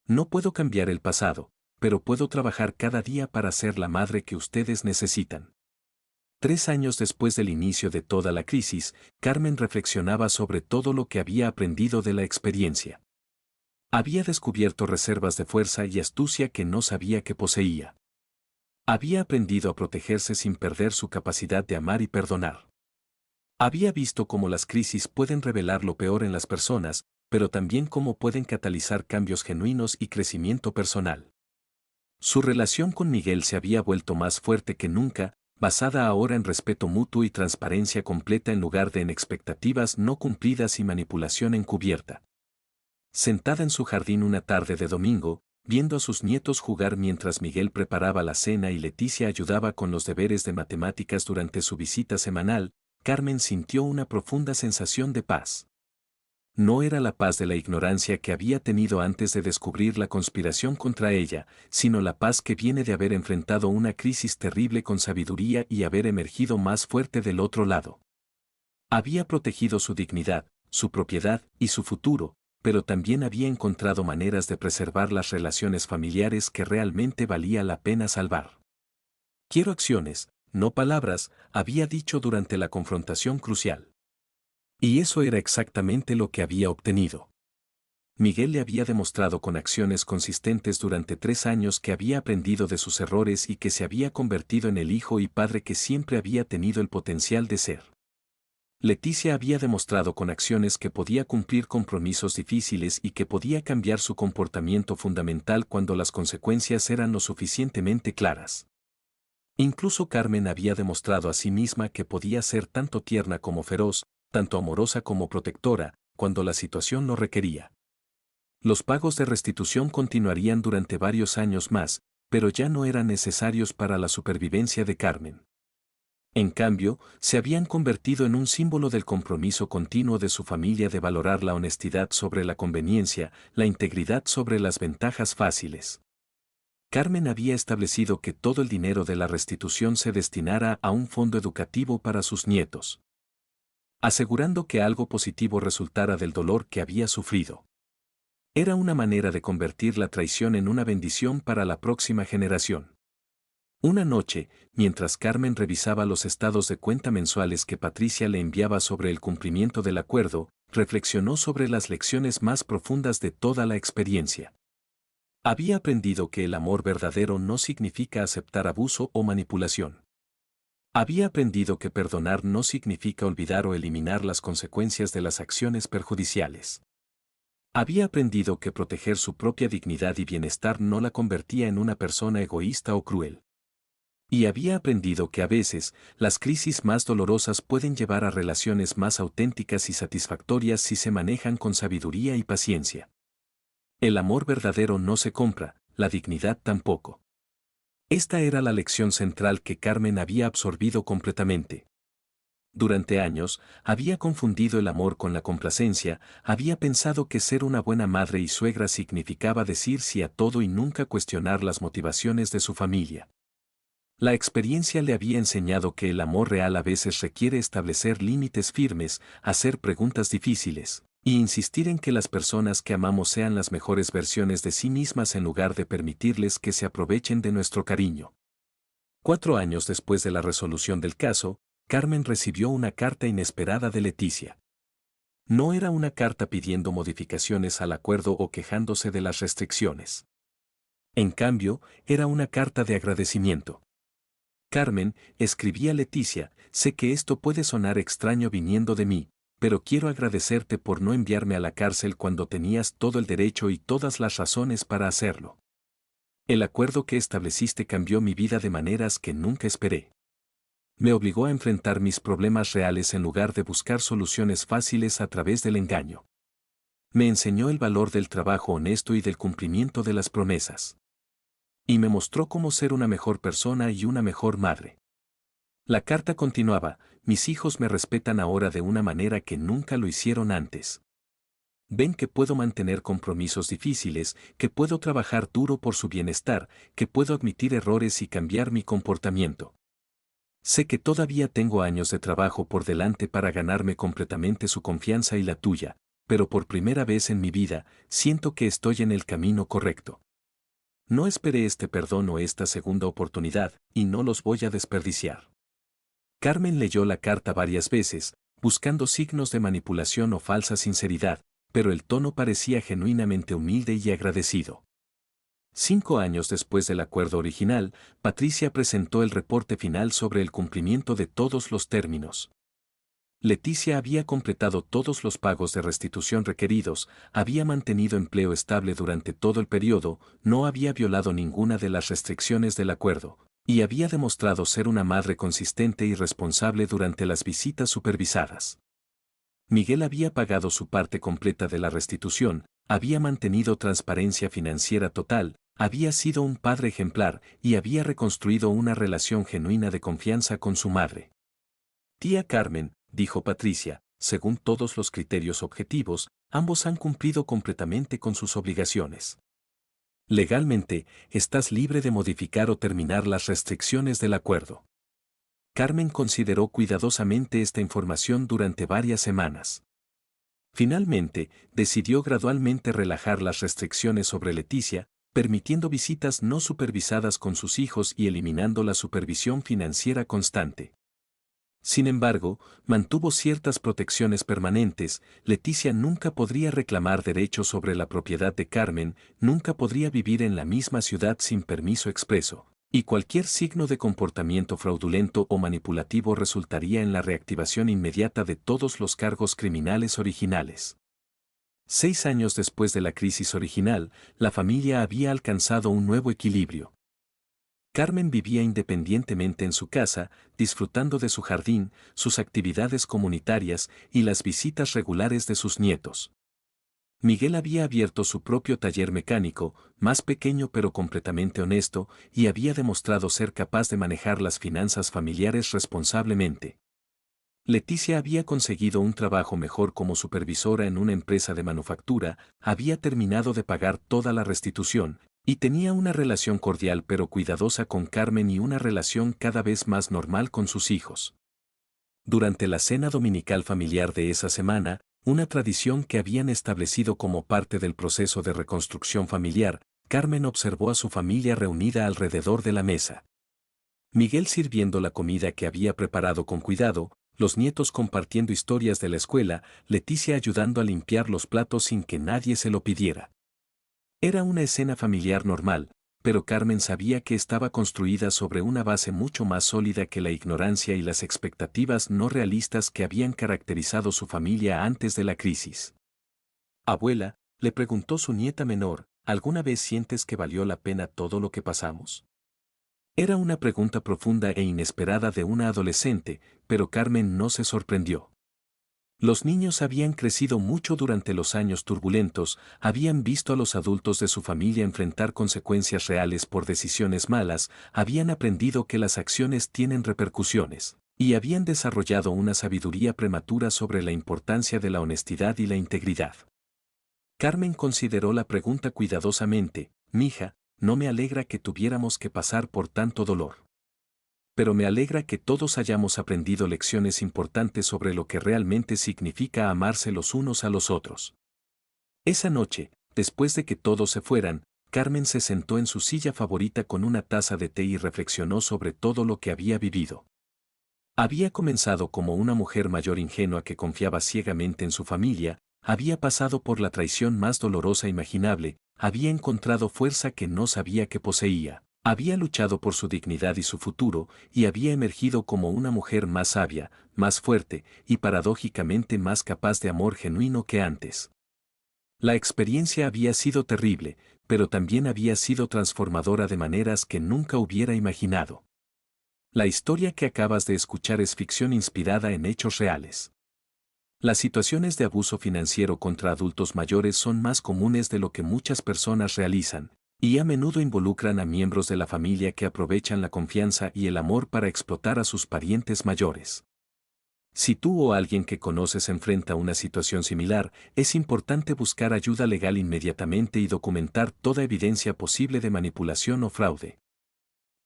No puedo cambiar el pasado, pero puedo trabajar cada día para ser la madre que ustedes necesitan. 3 años después del inicio de toda la crisis, Carmen reflexionaba sobre todo lo que había aprendido de la experiencia. Había descubierto reservas de fuerza y astucia que no sabía que poseía. Había aprendido a protegerse sin perder su capacidad de amar y perdonar. Había visto cómo las crisis pueden revelar lo peor en las personas, pero también cómo pueden catalizar cambios genuinos y crecimiento personal. Su relación con Miguel se había vuelto más fuerte que nunca, basada ahora en respeto mutuo y transparencia completa en lugar de en expectativas no cumplidas y manipulación encubierta. Sentada en su jardín una tarde de domingo, viendo a sus nietos jugar mientras Miguel preparaba la cena y Leticia ayudaba con los deberes de matemáticas durante su visita semanal, Carmen sintió una profunda sensación de paz. No era la paz de la ignorancia que había tenido antes de descubrir la conspiración contra ella, sino la paz que viene de haber enfrentado una crisis terrible con sabiduría y haber emergido más fuerte del otro lado. Había protegido su dignidad, su propiedad y su futuro, pero también había encontrado maneras de preservar las relaciones familiares que realmente valía la pena salvar. Quiero acciones, no palabras, había dicho durante la confrontación crucial. Y eso era exactamente lo que había obtenido. Miguel le había demostrado con acciones consistentes durante 3 años que había aprendido de sus errores y que se había convertido en el hijo y padre que siempre había tenido el potencial de ser. Leticia había demostrado con acciones que podía cumplir compromisos difíciles y que podía cambiar su comportamiento fundamental cuando las consecuencias eran lo suficientemente claras. Incluso Carmen había demostrado a sí misma que podía ser tanto tierna como feroz, tanto amorosa como protectora, cuando la situación lo requería. Los pagos de restitución continuarían durante varios años más, pero ya no eran necesarios para la supervivencia de Carmen. En cambio, se habían convertido en un símbolo del compromiso continuo de su familia de valorar la honestidad sobre la conveniencia, la integridad sobre las ventajas fáciles. Carmen había establecido que todo el dinero de la restitución se destinara a un fondo educativo para sus nietos, asegurando que algo positivo resultara del dolor que había sufrido. Era una manera de convertir la traición en una bendición para la próxima generación. Una noche, mientras Carmen revisaba los estados de cuenta mensuales que Patricia le enviaba sobre el cumplimiento del acuerdo, reflexionó sobre las lecciones más profundas de toda la experiencia. Había aprendido que el amor verdadero no significa aceptar abuso o manipulación. Había aprendido que perdonar no significa olvidar o eliminar las consecuencias de las acciones perjudiciales. Había aprendido que proteger su propia dignidad y bienestar no la convertía en una persona egoísta o cruel. Y había aprendido que a veces, las crisis más dolorosas pueden llevar a relaciones más auténticas y satisfactorias si se manejan con sabiduría y paciencia. El amor verdadero no se compra, la dignidad tampoco. Esta era la lección central que Carmen había absorbido completamente. Durante años, había confundido el amor con la complacencia, había pensado que ser una buena madre y suegra significaba decir sí a todo y nunca cuestionar las motivaciones de su familia. La experiencia le había enseñado que el amor real a veces requiere establecer límites firmes, hacer preguntas difíciles, Y insistir en que las personas que amamos sean las mejores versiones de sí mismas en lugar de permitirles que se aprovechen de nuestro cariño. 4 años después de la resolución del caso, Carmen recibió una carta inesperada de Leticia. No era una carta pidiendo modificaciones al acuerdo o quejándose de las restricciones. En cambio, era una carta de agradecimiento. Carmen, escribía Leticia, sé que esto puede sonar extraño viniendo de mí, pero quiero agradecerte por no enviarme a la cárcel cuando tenías todo el derecho y todas las razones para hacerlo. El acuerdo que estableciste cambió mi vida de maneras que nunca esperé. Me obligó a enfrentar mis problemas reales en lugar de buscar soluciones fáciles a través del engaño. Me enseñó el valor del trabajo honesto y del cumplimiento de las promesas. Y me mostró cómo ser una mejor persona y una mejor madre. La carta continuaba, mis hijos me respetan ahora de una manera que nunca lo hicieron antes. Ven que puedo mantener compromisos difíciles, que puedo trabajar duro por su bienestar, que puedo admitir errores y cambiar mi comportamiento. Sé que todavía tengo años de trabajo por delante para ganarme completamente su confianza y la tuya, pero por primera vez en mi vida, siento que estoy en el camino correcto. No esperé este perdón o esta segunda oportunidad, y no los voy a desperdiciar. Carmen leyó la carta varias veces, buscando signos de manipulación o falsa sinceridad, pero el tono parecía genuinamente humilde y agradecido. 5 años después del acuerdo original, Patricia presentó el reporte final sobre el cumplimiento de todos los términos. Leticia había completado todos los pagos de restitución requeridos, había mantenido empleo estable durante todo el periodo, no había violado ninguna de las restricciones del acuerdo, y había demostrado ser una madre consistente y responsable durante las visitas supervisadas. Miguel había pagado su parte completa de la restitución, había mantenido transparencia financiera total, había sido un padre ejemplar y había reconstruido una relación genuina de confianza con su madre. Tía Carmen, dijo Patricia, según todos los criterios objetivos, ambos han cumplido completamente con sus obligaciones. Legalmente, estás libre de modificar o terminar las restricciones del acuerdo. Carmen consideró cuidadosamente esta información durante varias semanas. Finalmente, decidió gradualmente relajar las restricciones sobre Leticia, permitiendo visitas no supervisadas con sus hijos y eliminando la supervisión financiera constante. Sin embargo, mantuvo ciertas protecciones permanentes, Leticia nunca podría reclamar derechos sobre la propiedad de Carmen, nunca podría vivir en la misma ciudad sin permiso expreso, y cualquier signo de comportamiento fraudulento o manipulativo resultaría en la reactivación inmediata de todos los cargos criminales originales. 6 años después de la crisis original, la familia había alcanzado un nuevo equilibrio. Carmen vivía independientemente en su casa, disfrutando de su jardín, sus actividades comunitarias y las visitas regulares de sus nietos. Miguel había abierto su propio taller mecánico, más pequeño pero completamente honesto, y había demostrado ser capaz de manejar las finanzas familiares responsablemente. Leticia había conseguido un trabajo mejor como supervisora en una empresa de manufactura, había terminado de pagar toda la restitución, y tenía una relación cordial pero cuidadosa con Carmen y una relación cada vez más normal con sus hijos. Durante la cena dominical familiar de esa semana, una tradición que habían establecido como parte del proceso de reconstrucción familiar, Carmen observó a su familia reunida alrededor de la mesa. Miguel sirviendo la comida que había preparado con cuidado, los nietos compartiendo historias de la escuela, Leticia ayudando a limpiar los platos sin que nadie se lo pidiera. Era una escena familiar normal, pero Carmen sabía que estaba construida sobre una base mucho más sólida que la ignorancia y las expectativas no realistas que habían caracterizado su familia antes de la crisis. Abuela, le preguntó su nieta menor, ¿alguna vez sientes que valió la pena todo lo que pasamos? Era una pregunta profunda e inesperada de una adolescente, pero Carmen no se sorprendió. Los niños habían crecido mucho durante los años turbulentos, habían visto a los adultos de su familia enfrentar consecuencias reales por decisiones malas, habían aprendido que las acciones tienen repercusiones, y habían desarrollado una sabiduría prematura sobre la importancia de la honestidad y la integridad. Carmen consideró la pregunta cuidadosamente, mija, no me alegra que tuviéramos que pasar por tanto dolor. pero me alegra que todos hayamos aprendido lecciones importantes sobre lo que realmente significa amarse los unos a los otros. Esa noche, después de que todos se fueran, Carmen se sentó en su silla favorita con una taza de té y reflexionó sobre todo lo que había vivido. Había comenzado como una mujer mayor ingenua que confiaba ciegamente en su familia, había pasado por la traición más dolorosa imaginable, había encontrado fuerza que no sabía que poseía, había luchado por su dignidad y su futuro, y había emergido como una mujer más sabia, más fuerte y paradójicamente más capaz de amor genuino que antes. La experiencia había sido terrible, pero también había sido transformadora de maneras que nunca hubiera imaginado. La historia que acabas de escuchar es ficción inspirada en hechos reales. Las situaciones de abuso financiero contra adultos mayores son más comunes de lo que muchas personas realizan, y a menudo involucran a miembros de la familia que aprovechan la confianza y el amor para explotar a sus parientes mayores. Si tú o alguien que conoces enfrenta una situación similar, es importante buscar ayuda legal inmediatamente y documentar toda evidencia posible de manipulación o fraude.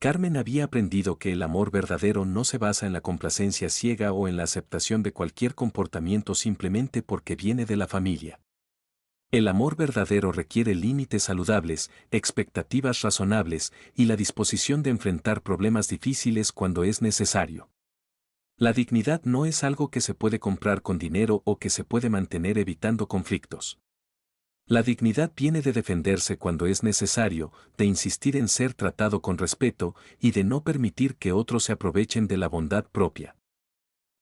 Carmen había aprendido que el amor verdadero no se basa en la complacencia ciega o en la aceptación de cualquier comportamiento simplemente porque viene de la familia. El amor verdadero requiere límites saludables, expectativas razonables y la disposición de enfrentar problemas difíciles cuando es necesario. La dignidad no es algo que se puede comprar con dinero o que se puede mantener evitando conflictos. La dignidad viene de defenderse cuando es necesario, de insistir en ser tratado con respeto y de no permitir que otros se aprovechen de la bondad propia.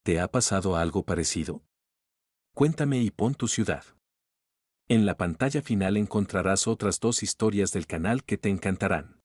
¿Te ha pasado algo parecido? Cuéntame y pon tu ciudad. En la pantalla final encontrarás otras 2 historias del canal que te encantarán.